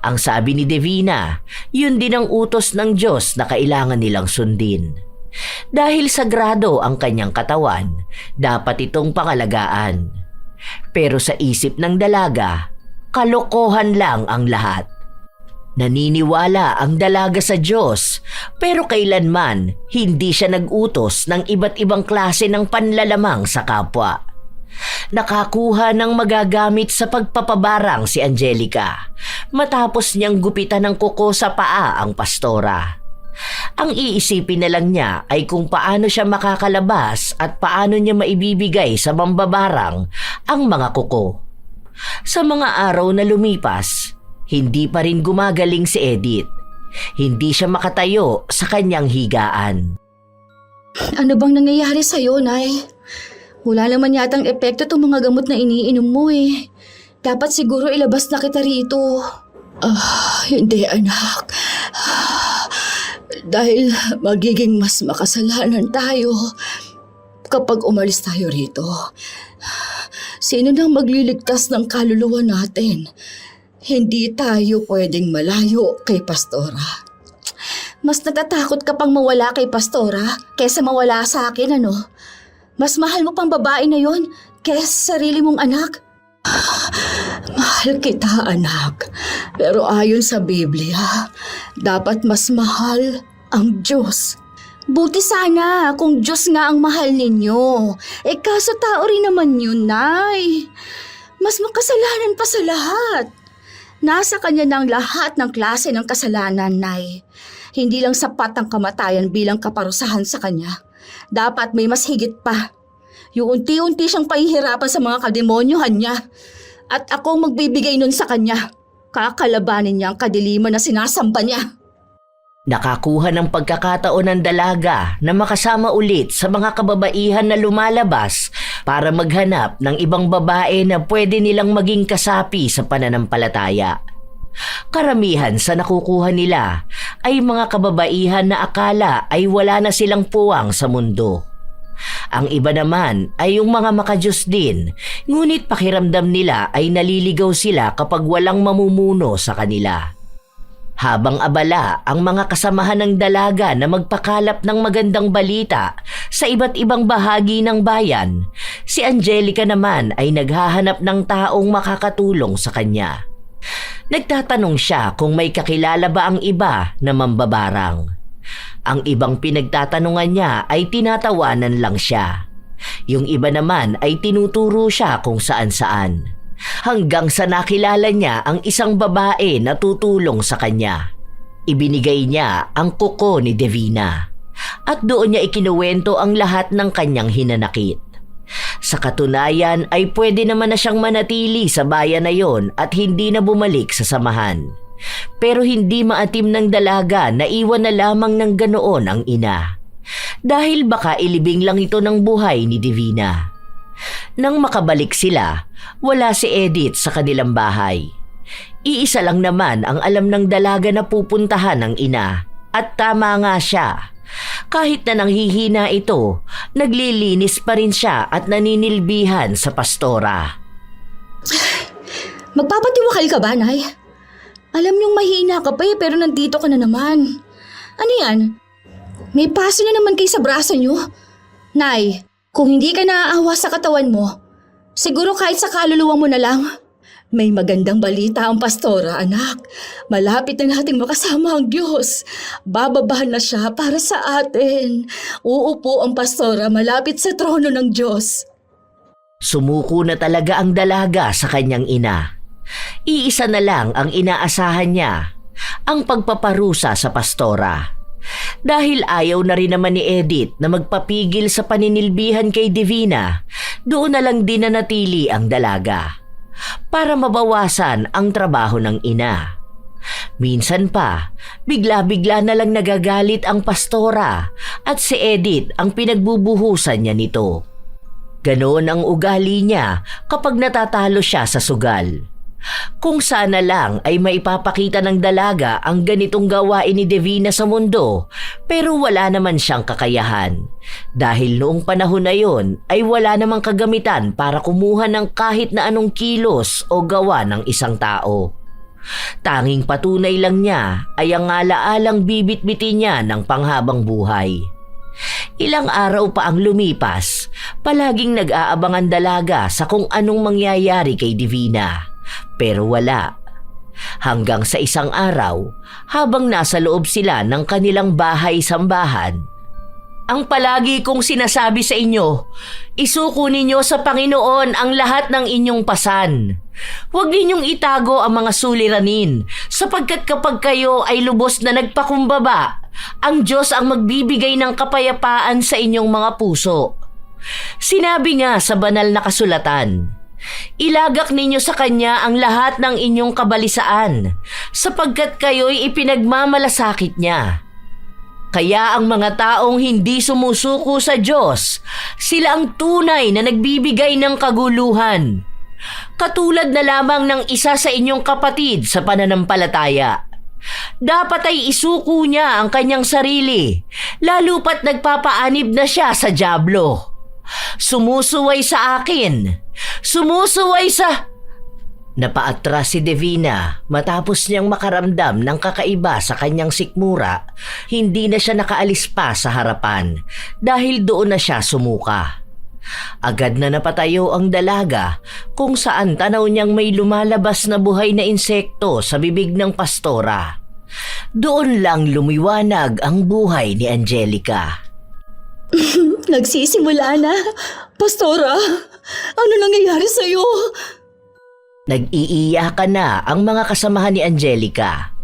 Ang sabi ni Divina, yun din ang utos ng Diyos na kailangan nilang sundin. Dahil sagrado ang kanyang katawan, dapat itong pangalagaan. Pero sa isip ng dalaga, kalokohan lang ang lahat. Naniniwala ang dalaga sa Diyos, pero kailanman hindi siya nag-utos ng iba't ibang klase ng panlalamang sa kapwa. Nakakuha ng magagamit sa pagpapabarang si Angelica matapos niyang gupitan ng kuko sa paa ang pastora. Ang iisipin na lang niya ay kung paano siya makakalabas at paano niya maibibigay sa mambabarang ang mga kuko. Sa mga araw na lumipas, hindi pa rin gumagaling si Edith. Hindi siya makatayo sa kanyang higaan. Ano bang nangyayari sa'yo, Nay? Wala naman yatang epekto itong mga gamot na iniinom mo eh. Dapat siguro ilabas na kita rito. Hindi anak. Dahil magiging mas makasalanan tayo kapag umalis tayo rito. Sino nang magliligtas ng kaluluwa natin? Hindi tayo pwedeng malayo kay Pastora. Mas natatakot ka pang mawala kay Pastora kesa mawala sa akin, ano? Mas mahal mo pang babae na yon kesa sarili mong anak. Mahal kita, anak. Pero ayon sa Biblia, dapat mas mahal ang Diyos. Buti sana kung Diyos nga ang mahal ninyo. Kaso tao rin naman yun, Nay. Mas makasalanan pa sa lahat. Nasa kanya ng lahat ng klase ng kasalanan, Nay. Hindi lang sapat ang kamatayan bilang kaparusahan sa kanya. Dapat may mas higit pa. Yung unti-unti siyang pahihirapan sa mga kademonyohan niya. At ako ang magbibigay nun sa kanya. Kakalabanin niya ang kadiliman na sinasamba niya. Nakakuha ng pagkakataon ng dalaga na makasama ulit sa mga kababaihan na lumalabas para maghanap ng ibang babae na pwede nilang maging kasapi sa pananampalataya. Karamihan sa nakukuha nila ay mga kababaihan na akala ay wala na silang puwang sa mundo. Ang iba naman ay yung mga makadiyos din, ngunit pakiramdam nila ay naliligaw sila kapag walang mamumuno sa kanila. Habang abala ang mga kasamahan ng dalaga na magpakalap ng magandang balita sa iba't ibang bahagi ng bayan, si Angelica naman ay naghahanap ng taong makakatulong sa kanya. Nagtatanong siya kung may kakilala ba ang iba na mambabarang. Ang ibang pinagtatanungan niya ay tinatawanan lang siya. Yung iba naman ay tinuturo siya kung saan-saan. Hanggang sa nakilala niya ang isang babae na tutulong sa kanya. Ibinigay niya ang kuko ni Divina at doon niya ikinuwento ang lahat ng kanyang hinanakit. Sa katunayan ay pwede naman na siyang manatili sa bayan na yon at hindi na bumalik sa samahan. Pero hindi maatim ng dalaga na iwan na lamang ng ganoon ang ina. Dahil baka ilibing lang ito ng buhay ni Divina. Nang makabalik sila, wala si Edith sa kanilang bahay. Iisa lang naman ang alam ng dalaga na pupuntahan ng ina at tama nga siya. Kahit na nanghihina ito, naglilinis pa rin siya at naninilbihan sa pastora. Magpapatiwakal ka ba, Nay? Alam niyong mahina ka pa pero nandito ka na naman. Ano yan? May paso na naman kayo sa braso niyo? Nay, kung hindi ka naaawa sa katawan mo, siguro kahit sa kaluluwa mo na lang. May magandang balita ang pastora, anak. Malapit na nating makasama ang Diyos. Bababa na siya para sa atin. Uupo ang pastora malapit sa trono ng Diyos. Sumuko na talaga ang dalaga sa kanyang ina. Iisa na lang ang inaasahan niya, ang pagpaparusa sa pastora. Dahil ayaw na rin naman ni Edith na magpapigil sa paninilbihan kay Divina, doon na lang din nanatili ang dalaga para mabawasan ang trabaho ng ina. Minsan pa, bigla-bigla na lang nagagalit ang pastora at si Edith ang pinagbubuhusan niya nito. Ganoon ang ugali niya kapag natatalo siya sa sugal. Kung sana lang ay maipapakita ng dalaga ang ganitong gawain ni Divina sa mundo, pero wala naman siyang kakayahan. Dahil noong panahon na yon ay wala namang kagamitan para kumuha ng kahit na anong kilos o gawa ng isang tao. Tanging patunay lang niya ay ang alaalang bibit-bitin niya ng panghabang buhay. Ilang araw pa ang lumipas, palaging nag-aabang ang dalaga sa kung anong mangyayari kay Divina. Pero wala. Hanggang sa isang araw, habang nasa loob sila ng kanilang bahay-sambahan, Ang palagi kong sinasabi sa inyo, isuko ninyo sa Panginoon ang lahat ng inyong pasan. Huwag ninyong itago ang mga suliranin, sapagkat kapag kayo ay lubos na nagpakumbaba, ang Diyos ang magbibigay ng kapayapaan sa inyong mga puso. Sinabi nga sa banal na kasulatan, ilagak ninyo sa Kanya ang lahat ng inyong kabalisaan, sapagkat kayo'y ipinagmamalasakit Niya. Kaya ang mga taong hindi sumusuko sa Diyos, sila ang tunay na nagbibigay ng kaguluhan. Katulad na lamang ng isa sa inyong kapatid sa pananampalataya. Dapat ay isuko niya ang kanyang sarili, lalo pat nagpapaanib na siya sa dyablo. Sumusuway sa akin. Sumusuway sa... Napaatras si Divina matapos niyang makaramdam ng kakaiba sa kanyang sikmura. Hindi na siya nakaalis pa sa harapan dahil doon na siya sumuka. Agad na napatayo ang dalaga kung saan tanaw niyang may lumalabas na buhay na insekto sa bibig ng pastora. Doon lang lumiwanag ang buhay ni Angelica. Nagsisimula na. Pastora, ano nangyayari sa'yo? Nag-iiyakan na ang mga kasamahan ni Angelica.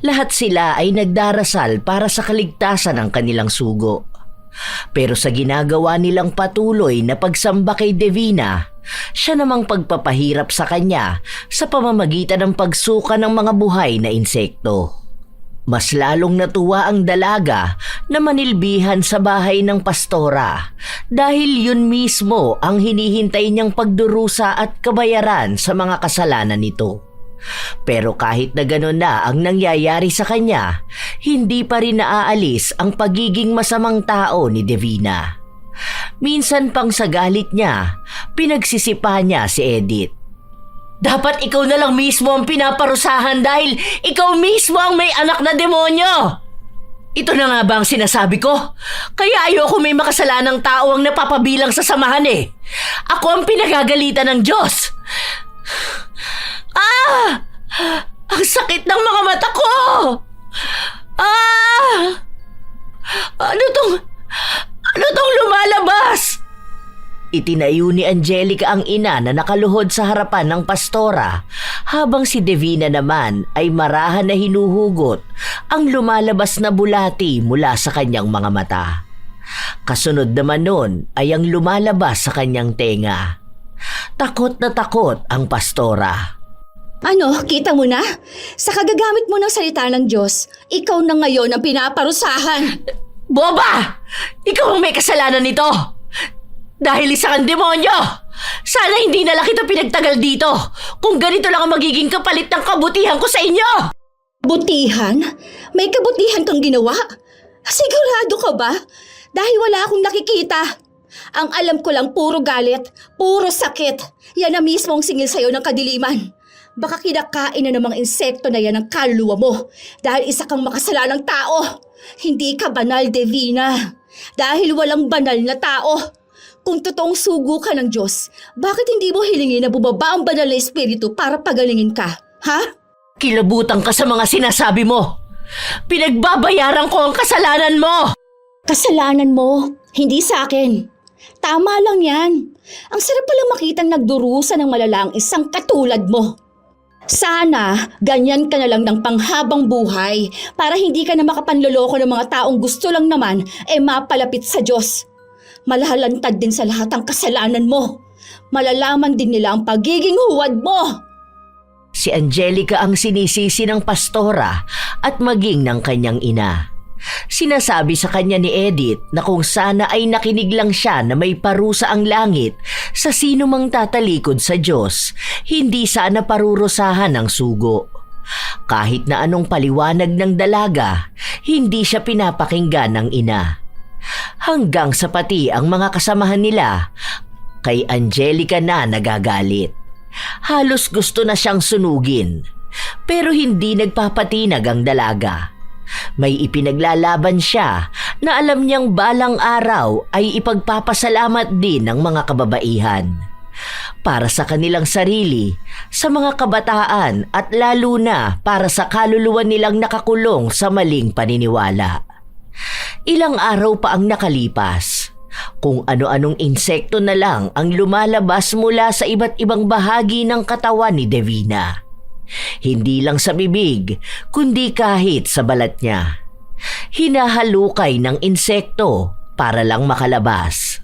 Lahat sila ay nagdarasal para sa kaligtasan ng kanilang sugo. Pero sa ginagawa nilang patuloy na pagsamba kay Divina, siya namang pagpapahirap sa kanya sa pamamagitan ng pagsuka ng mga buhay na insekto. Mas lalong natuwa ang dalaga na manilbihan sa bahay ng pastora dahil yun mismo ang hinihintay niyang pagdurusa at kabayaran sa mga kasalanan nito. Pero kahit na gano'n na ang nangyayari sa kanya, hindi pa rin naaalis ang pagiging masamang tao ni Divina. Minsan pang sa galit niya, pinagsisipa niya si Edith. Dapat ikaw na lang mismo ang pinaparusahan dahil ikaw mismo ang may anak na demonyo. Ito na nga ba ang sinasabi ko? Kaya ayoko may makasalanang tao ang napapabilang sa samahan eh. Ako ang pinagagalitan ng Diyos. Ah! Ang sakit ng mga mata ko! Ah! Ano tong lumalabas? Itinayo ni Angelica ang ina na nakaluhod sa harapan ng pastora habang si Divina naman ay marahan na hinuhugot ang lumalabas na bulati mula sa kanyang mga mata. Kasunod naman nun ay ang lumalabas sa kanyang tenga. Takot na takot ang pastora. Ano, kita mo na? Sa kagagamit mo ng salita ng Diyos, ikaw na ngayon ang pinaparusahan. Boba! Ikaw ang may kasalanan nito! Dahil isa kang demonyo! Sana hindi na lang kita pinagtagal dito kung ganito lang ang magiging kapalit ng kabutihan ko sa inyo! Butihan? May kabutihan kang ginawa? Sigurado ka ba? Dahil wala akong nakikita. Ang alam ko lang puro galit, puro sakit. Yan na mismo ang singil sa'yo ng kadiliman. Baka kinakain na namang insekto na yan ang kaluluwa mo dahil isa kang makasalanang tao. Hindi ka banal, Divina. Dahil walang banal na tao. Kung totoong sugo ka ng Diyos, bakit hindi mo hilingin na bumaba ang banal na espiritu para pagalingin ka? Ha? Kilabutan ka sa mga sinasabi mo. Pinagbabayaran ko ang kasalanan mo. Kasalanan mo, hindi sa akin. Tama lang yan. Ang sarap palang makitang nagdurusa ng malala ang isang katulad mo. Sana ganyan ka na lang ng panghabang buhay para hindi ka na makapanloloko ng mga taong gusto lang naman mapalapit sa Diyos. Malahalantad din sa lahat ang kasalanan mo. Malalaman din nila ang pagiging huwad mo. Si Angelica ang sinisisi ng pastora at maging ng kanyang ina. Sinasabi sa kanya ni Edith na kung sana ay nakinig lang siya na may parusa ang langit sa sino mang tatalikod sa Diyos, hindi sana parurusahan ang sugo. Kahit na anong paliwanag ng dalaga, hindi siya pinapakinggan ng ina. Hanggang sa pati ang mga kasamahan nila, kay Angelica na nagagalit. Halos gusto na siyang sunugin, pero hindi nagpapatinag ang dalaga. May ipinaglalaban siya na alam niyang balang araw ay ipagpapasalamat din ng mga kababaihan. Para sa kanilang sarili, sa mga kabataan at lalo na para sa kaluluwa nilang nakakulong sa maling paniniwala. Ilang araw pa ang nakalipas. Kung ano-anong insekto na lang ang lumalabas mula sa iba't ibang bahagi ng katawan ni Davina. Hindi lang sa bibig, kundi kahit sa balat niya. Hinahalukay ng insekto para lang makalabas.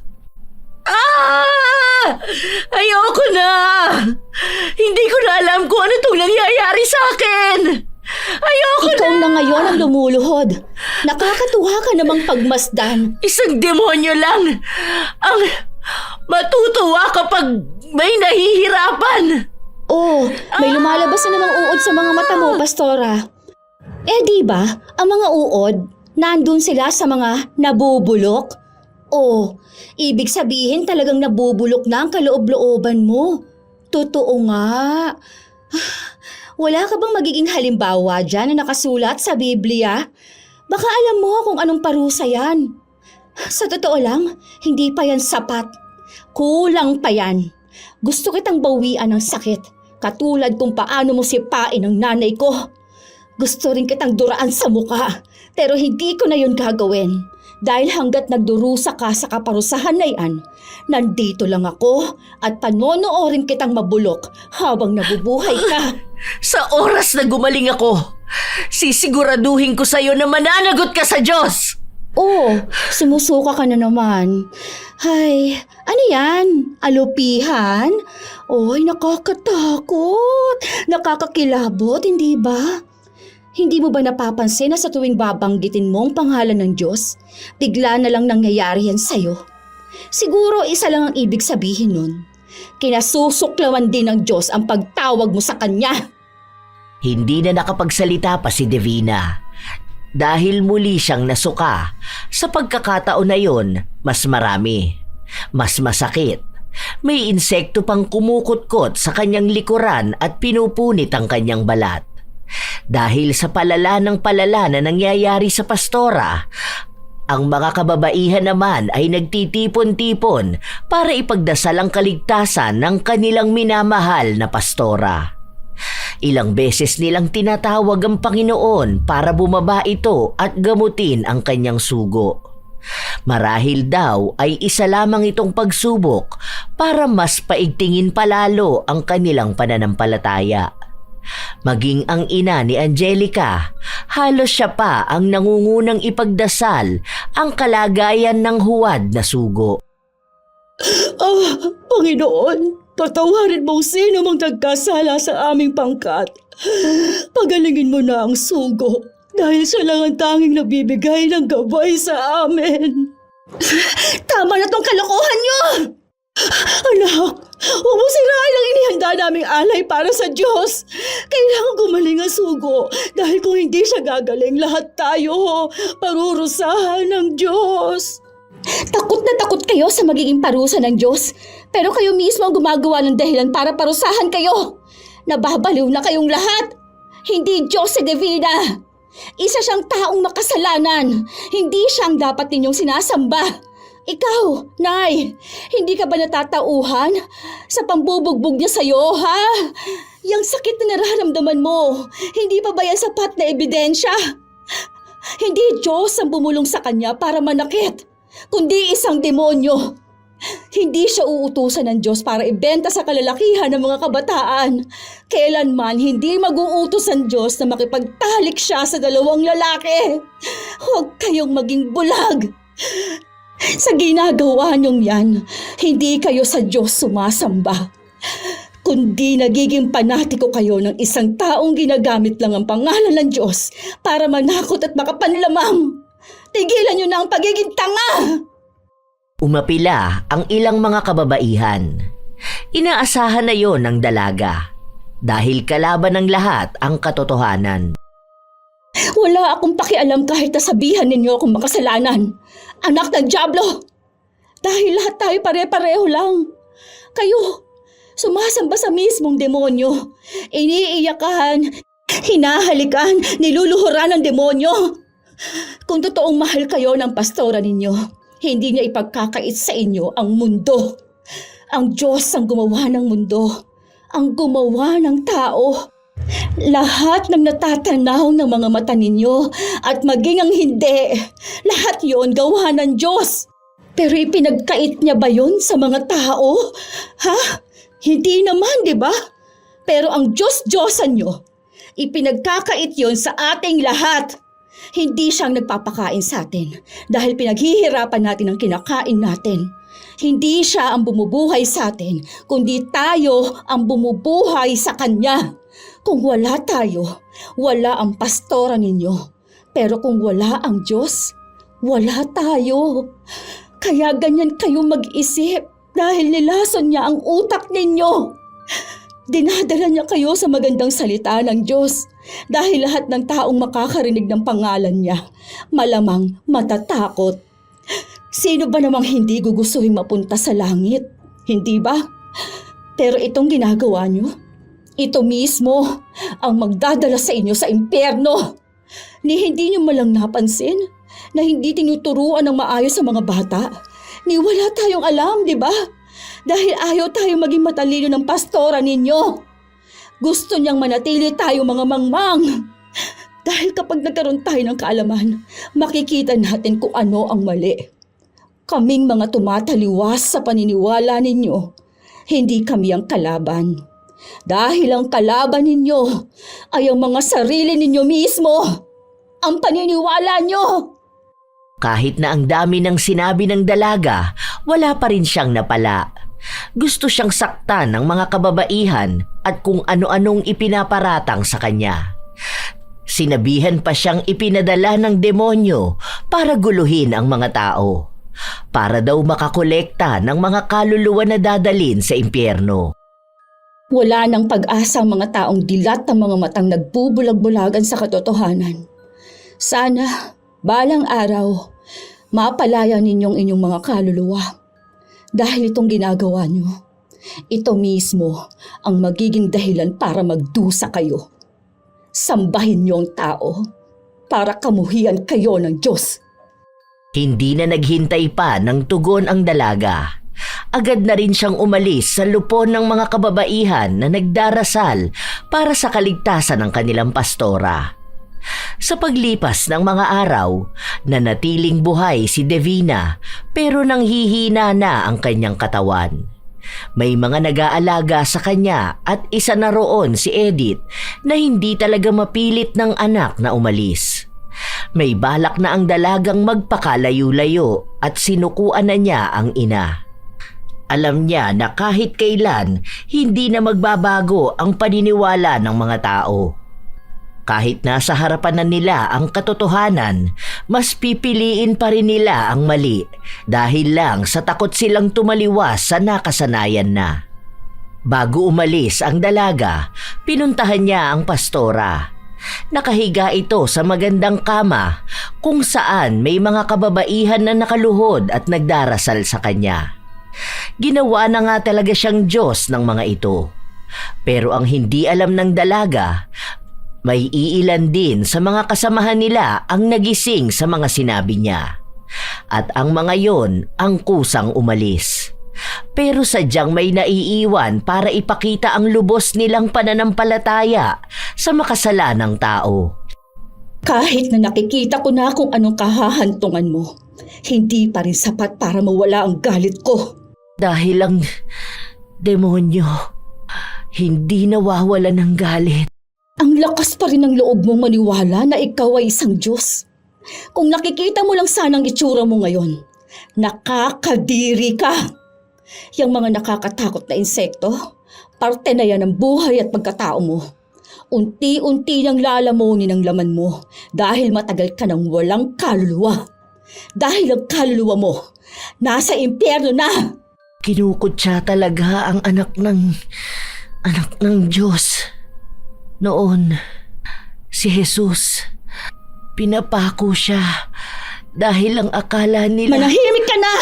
Ah! Ayoko na! Hindi ko na alam kung ano itong nangyayari sa akin! Ayoko Ikaw na! na ngayon ang lumuluhod. Nakakatuwa ka namang pagmasdan. Isang demonyo lang ang matutuwa kapag may nahihirapan. Oh, may lumalabas na namang uod sa mga mata mo, Pastora. Eh di ba, ang mga uod, nandun sila sa mga nabubulok? Oh, ibig sabihin talagang nabubulok na ang kaloob-looban mo. Totoo nga. Wala ka bang magiging halimbawa dyan na nakasulat sa Biblia? Baka alam mo kung anong parusa yan. Sa totoo lang, hindi pa yan sapat. Kulang pa yan. Gusto kitang bawian ng sakit, katulad kung paano mo sipain ang nanay ko. Gusto rin kitang duraan sa muka, pero hindi ko na yun gagawin. Dahil hanggat nagdurusa ka sa kaparusahan na yan, nandito lang ako at panonoorin kitang mabulok habang nabubuhay ka. Sa oras na gumaling ako, sisiguraduhin ko sa'yo na mananagot ka sa Diyos. Oh, sumusuka ka na naman. Hay, ano yan? Alupihan? Oy, nakakatakot. Nakakakilabot, hindi ba? Hindi mo ba napapansin na sa tuwing babanggitin mo ang pangalan ng Diyos, bigla na lang nangyayari yan sa'yo? Siguro isa lang ang ibig sabihin nun. Kinasusuklawan din ng Diyos ang pagtawag mo sa Kanya. Hindi na nakapagsalita pa si Davina dahil muli siyang nasuka. Sa pagkakataon na yon, mas marami, mas masakit. May insekto pang kumukutkot sa kanyang likuran at pinupunit ang kanyang balat. Dahil sa palala na nangyayari sa pastora, ang mga kababaihan naman ay nagtitipon-tipon para ipagdasal ang kaligtasan ng kanilang minamahal na pastora. Ilang beses nilang tinatawag ang Panginoon para bumaba ito at gamutin ang kanyang sugo. Marahil daw ay isa lamang itong pagsubok para mas paigtingin palalo ang kanilang pananampalataya. Maging ang ina ni Angelica, halos siya pa ang nangungunang ipagdasal ang kalagayan ng huwad na sugo. Panginoon, patawarin mo sino mang nagkasala sa aming pangkat. Pagalingin mo na ang sugo dahil siya lang ang tanging nabibigay ng gabay sa amin. Tama na tong kalokohan niyo! Anak, huwag mo sirain ang inihanda naming alay para sa Diyos. Kailangan gumaling ang sugo dahil kung hindi siya gagaling, lahat tayo parurusahan ng Diyos. Takot na takot kayo sa magiging parusa ng Diyos, pero kayo mismo ang gumagawa ng dahilan para parusahan kayo. Nababaliw na kayong lahat. Hindi Diyos si Davina. Isa siyang taong makasalanan. Hindi siya ang dapat ninyong sinasamba. Ikaw, Nay, hindi ka ba natatauhan sa pambubugbog niya sa'yo, ha? Yang sakit na nararamdaman mo, hindi pa ba yan sapat na ebidensya? Hindi Diyos ang bumulong sa kanya para manakit, kundi isang demonyo. Hindi siya uutusan ng Diyos para ibenta sa kalalakihan ng mga kabataan. Kailanman hindi mag-uutos ang Diyos na makipagtalik siya sa dalawang lalaki. Huwag kayong maging bulag. Sa ginagawa niyong yan, hindi kayo sa Diyos sumasamba. Kundi nagiging panatiko kayo ng isang taong ginagamit lang ang pangalan ng Diyos para manakot at makapanlamang. Tigilan niyo na ang pagiging tanga! Umapila ang ilang mga kababaihan. Inaasahan na yon ng dalaga dahil kalaban ng lahat ang katotohanan. Wala akong pakialam kahit nasabihan ninyo akong makasalanan. Anak ng Diablo! Dahil lahat tayo pare-pareho lang. Kayo, sumasamba sa mismong demonyo. Iniiyakan, hinahalikan, niluluhuran ng demonyo. Kung totoong mahal kayo ng pastora ninyo, hindi niya ipagkakait sa inyo ang mundo. Ang Diyos ang gumawa ng mundo, ang gumawa ng tao. Lahat ng natatanaw ng mga mata ninyo at maging ang hindi, lahat yon gawa ng Diyos. Pero ipinagkait niya ba yon sa mga tao? Ha? Hindi naman, di ba? Pero ang Diyos-Diyosan nyo, ipinagkakait yon sa ating lahat. Hindi siyang nagpapakain sa atin dahil pinaghihirapan natin ang kinakain natin. Hindi siya ang bumubuhay sa atin, kundi tayo ang bumubuhay sa Kanya. Kung wala tayo, wala ang pastora ninyo. Pero kung wala ang Diyos, wala tayo. Kaya ganyan kayo mag-isip dahil nilason niya ang utak ninyo. Dinadala niya kayo sa magandang salita ng Diyos dahil lahat ng taong makakarinig ng pangalan niya, malamang matatakot. Sino ba namang hindi gugustuhin mapunta sa langit? Hindi ba? Pero itong ginagawa niyo, ito mismo ang magdadala sa inyo sa impyerno. Ni hindi niyo malang napansin na hindi tinuturuan ng maayos sa mga bata. Ni wala tayong alam, di ba? Dahil ayaw tayo maging matalino ng pastora ninyo. Gusto niyang manatili tayo mga mangmang. Dahil kapag nagkaroon tayo ng kaalaman, makikita natin kung ano ang mali. Kaming mga tumataliwas sa paniniwala ninyo, hindi kami ang kalaban. Dahil ang kalaban ninyo ay ang mga sarili ninyo mismo, ang paniniwala nyo. Kahit na ang dami ng sinabi ng dalaga, wala pa rin siyang napala. Gusto siyang saktan ng mga kababaihan at kung ano-anong ipinaparatang sa kanya. Sinabihan pa siyang ipinadala ng demonyo para guluhin ang mga tao. Para daw makakolekta ng mga kaluluwa na dadalhin sa impyerno. Wala nang pag-asa ang mga taong dilat ng mga matang nagbubulag-bulagan sa katotohanan. Sana, balang araw, mapalaya ninyong inyong mga kaluluwa. Dahil itong ginagawa nyo, ito mismo ang magiging dahilan para magdusa kayo. Sambahin niyo ang tao para kamuhian kayo ng Diyos. Hindi na naghintay pa ng tugon ang dalaga. Agad na rin siyang umalis sa lupon ng mga kababaihan na nagdarasal para sa kaligtasan ng kanilang pastora. Sa paglipas ng mga araw, nanatiling buhay si Devina pero nanghihina na ang kanyang katawan. May mga nag-aalaga sa kanya at isa na roon si Edith na hindi talaga mapilit ng anak na umalis. May balak na ang dalagang magpakalayo-layo at sinukuan na niya ang ina. Alam niya na kahit kailan, hindi na magbabago ang paniniwala ng mga tao. Kahit nasa harapan na nila ang katotohanan, mas pipiliin pa rin nila ang mali dahil lang sa takot silang tumaliwas sa nakasanayan na. Bago umalis ang dalaga, pinuntahan niya ang pastora. Nakahiga ito sa magandang kama kung saan may mga kababaihan na nakaluhod at nagdarasal sa kanya. Ginawa na nga talaga siyang Diyos ng mga ito. Pero ang hindi alam ng dalaga, may iilan din sa mga kasamahan nila ang nagising sa mga sinabi niya. At ang mga yon ang kusang umalis. Pero sadyang may naiiwan para ipakita ang lubos nilang pananampalataya sa makasalanang tao. Kahit na nakikita ko na kung anong kahahantungan mo, hindi pa rin sapat para mawala ang galit ko. Dahil ang demonyo hindi nawawala ng galit. Ang lakas pa rin ng loob mong maniwala na ikaw ay isang Diyos. Kung nakikita mo lang sanang itsura mo ngayon, nakakadiri ka. Yang mga nakakatakot na insekto, parte na yan ng buhay at pagkatao mo. Unti-unti niyang lalamunin ang laman mo dahil matagal ka nang walang kaluluwa. Dahil ang kaluluwa mo, nasa impyerno na. Kinukutsa talaga ang anak ng Diyos. Noon, si Jesus, pinapako siya dahil ang akala nila... Manahimik ka na!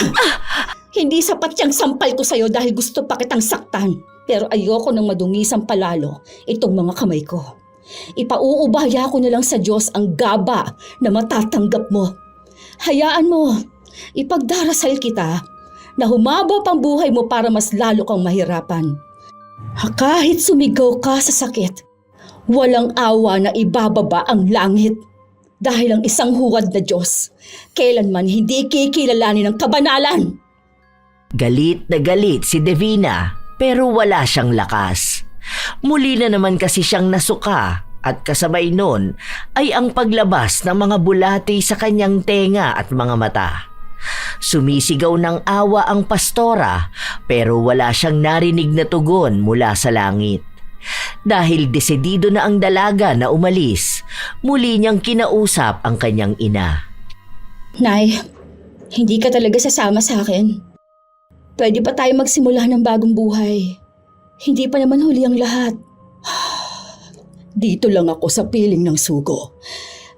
Hindi sapat siyang sampal ko sa'yo dahil gusto pa kitang saktan. Pero ayoko nang madungisan palalo itong mga kamay ko. Ipauubaya ko na lang sa Diyos ang gaba na matatanggap mo. Hayaan mo, ipagdarasal kita na humaba pang buhay mo para mas lalo kang mahirapan. Kahit sumigaw ka sa sakit, Walang awa na ibababa ang langit dahil ang isang huwad na Diyos kailanman hindi kikilalanin ng kabanalan. Galit na galit si Divina pero wala siyang lakas. Muli na naman kasi siyang nasuka at kasabay nun ay ang paglabas ng mga bulati sa kanyang tenga at mga mata. Sumisigaw ng awa ang pastora pero wala siyang narinig na tugon mula sa langit. Dahil desidido na ang dalaga na umalis, muli niyang kinausap ang kanyang ina. Nay, hindi ka talaga sasama sa akin. Pwede pa tayo magsimula ng bagong buhay. Hindi pa naman huli ang lahat. Dito lang ako sa piling ng sugo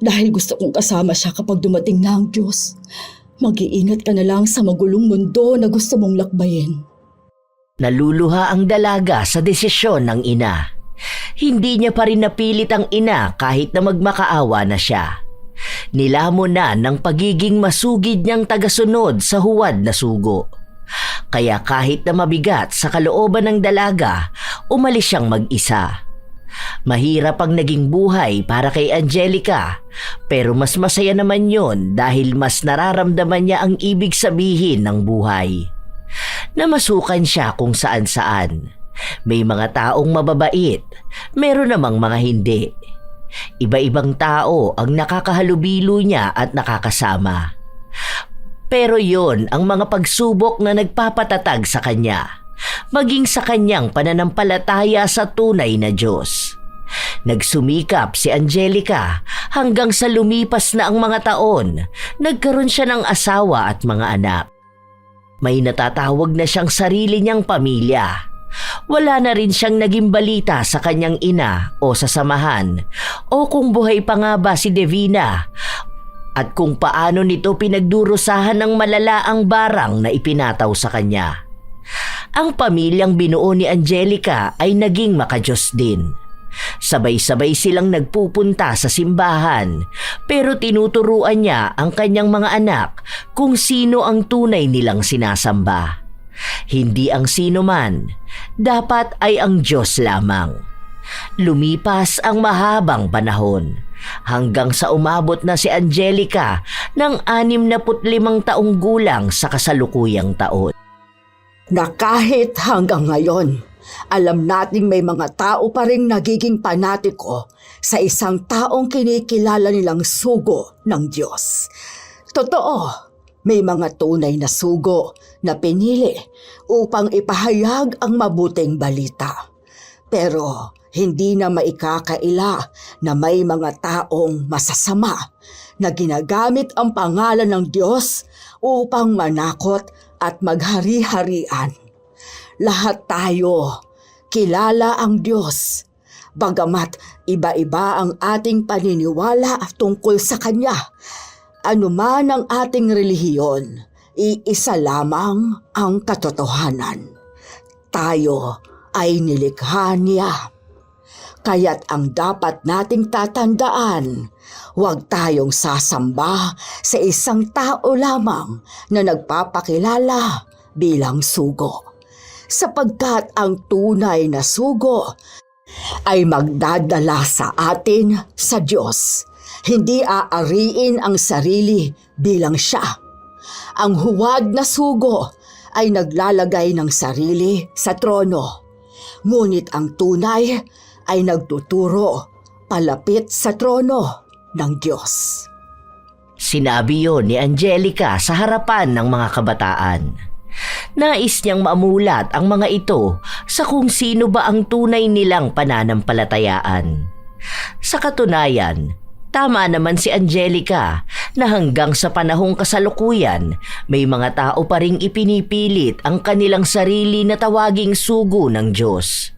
dahil gusto kong kasama siya kapag dumating na ang Diyos. Mag-iingat ka na lang sa magulong mundo na gusto mong lakbayin. Naluluha ang dalaga sa desisyon ng ina. Hindi niya pa rin napilit ang ina kahit na magmakaawa na siya. Nilamon na ng pagiging masugid niyang tagasunod sa huwad na sugo. Kaya kahit na mabigat sa kalooban ng dalaga, umalis siyang mag-isa. Mahirap ang naging buhay para kay Angelica, pero mas masaya naman yon dahil mas nararamdaman niya ang ibig sabihin ng buhay. Namasukan siya kung saan-saan. May mga taong mababait, meron namang mga hindi. Iba-ibang tao ang nakakahalubilo niya at nakakasama. Pero yon ang mga pagsubok na nagpapatatag sa kanya, maging sa kanyang pananampalataya sa tunay na Diyos. Nagsumikap si Angelica hanggang sa lumipas na ang mga taon, nagkaroon siya ng asawa at mga anak. May natatawag na siyang sarili niyang pamilya. Wala na rin siyang naging balita sa kanyang ina o sa samahan o kung buhay pa nga ba si Divina at kung paano nito pinagdurusahan ng malala ang barang na ipinataw sa kanya. Ang pamilyang binuo ni Angelica ay naging makadiyos din. Sabay-sabay silang nagpupunta sa simbahan pero tinuturuan niya ang kanyang mga anak kung sino ang tunay nilang sinasamba. Hindi ang sino man, dapat ay ang Diyos lamang. Lumipas ang mahabang panahon hanggang sa umabot na si Angelica ng 65 taong gulang sa kasalukuyang taon. Na kahit hanggang ngayon, alam nating may mga tao pa ring nagiging panatiko sa isang taong kinikilala nilang sugo ng Diyos. Totoo, may mga tunay na sugo na pinili upang ipahayag ang mabuting balita. Pero hindi na maikakaila na may mga taong masasama na ginagamit ang pangalan ng Diyos upang manakot at maghari-harian. Lahat tayo kilala ang Diyos, bagamat iba-iba ang ating paniniwala tungkol sa Kanya. Ano man ang ating relihiyon, iisa lamang ang katotohanan. Tayo ay nilikha niya. Kaya't ang dapat nating tatandaan, huwag tayong sasamba sa isang tao lamang na nagpapakilala bilang sugo. Sapagkat ang tunay na sugo ay magdadala sa atin sa Diyos. Hindi aariin ang sarili bilang siya. Ang huwad na sugo ay naglalagay ng sarili sa trono. Ngunit ang tunay ay nagtuturo palapit sa trono ng Diyos. Sinabi yon ni Angelica sa harapan ng mga kabataan. Nais niyang maamulat ang mga ito sa kung sino ba ang tunay nilang pananampalatayaan. Sa katunayan, tama naman si Angelica na hanggang sa panahong kasalukuyan, may mga tao pa ring ipinipilit ang kanilang sarili na tawaging sugo ng Diyos.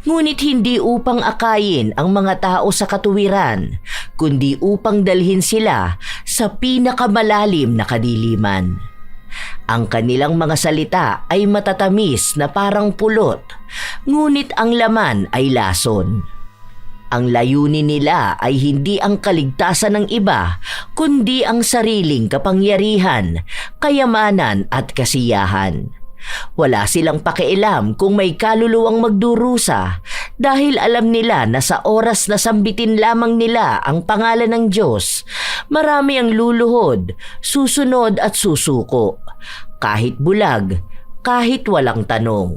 Ngunit hindi upang akayin ang mga tao sa katuwiran, kundi upang dalhin sila sa pinakamalalim na kadiliman. Ang kanilang mga salita ay matatamis na parang pulot, ngunit ang laman ay lason. Ang layunin nila ay hindi ang kaligtasan ng iba, kundi ang sariling kapangyarihan, kayamanan at kasiyahan. Wala silang pakialam kung may kaluluwang magdurusa Dahil alam nila na sa oras na sambitin lamang nila ang pangalan ng Diyos, marami ang luluhod, susunod at susuko, kahit bulag, kahit walang tanong.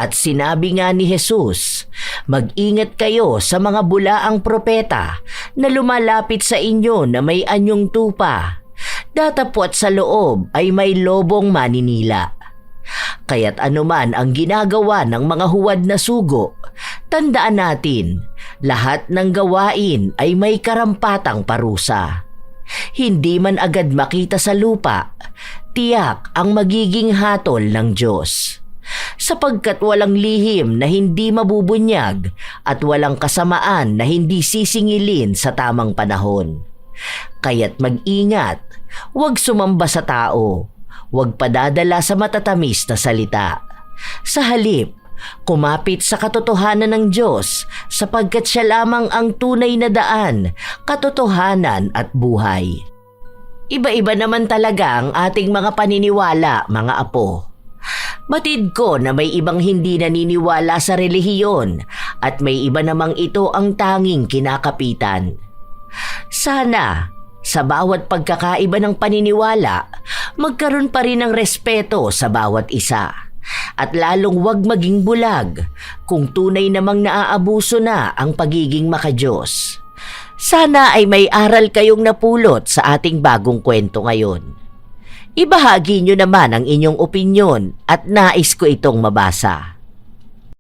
At sinabi nga ni Jesus, mag-ingat kayo sa mga bulaang propeta na lumalapit sa inyo na may anyong tupa. Datapwat sa loob ay may lobong maninila. Kaya't anuman ang ginagawa ng mga huwad na sugo, tandaan natin, lahat ng gawain ay may karampatang parusa. Hindi man agad makita sa lupa, tiyak ang magiging hatol ng Diyos. Sapagkat walang lihim na hindi mabubunyag at walang kasamaan na hindi sisingilin sa tamang panahon. Kaya't mag-ingat, huwag sumamba sa tao, huwag padadala sa matatamis na salita. Sa halip, kumapit sa katotohanan ng Diyos sapagkat siya lamang ang tunay na daan, katotohanan at buhay. Iba-iba naman talaga ang ating mga paniniwala, mga apo. Batid ko na may ibang hindi naniniwala sa relihiyon at may iba namang ito ang tanging kinakapitan. Sana, sa bawat pagkakaiba ng paniniwala, magkaroon pa rin ng respeto sa bawat isa. At lalong wag maging bulag kung tunay namang naaabuso na ang pagiging makadiyos. Sana ay may aral kayong napulot sa ating bagong kwento ngayon. Ibahagi nyo naman ang inyong opinyon at nais ko itong mabasa.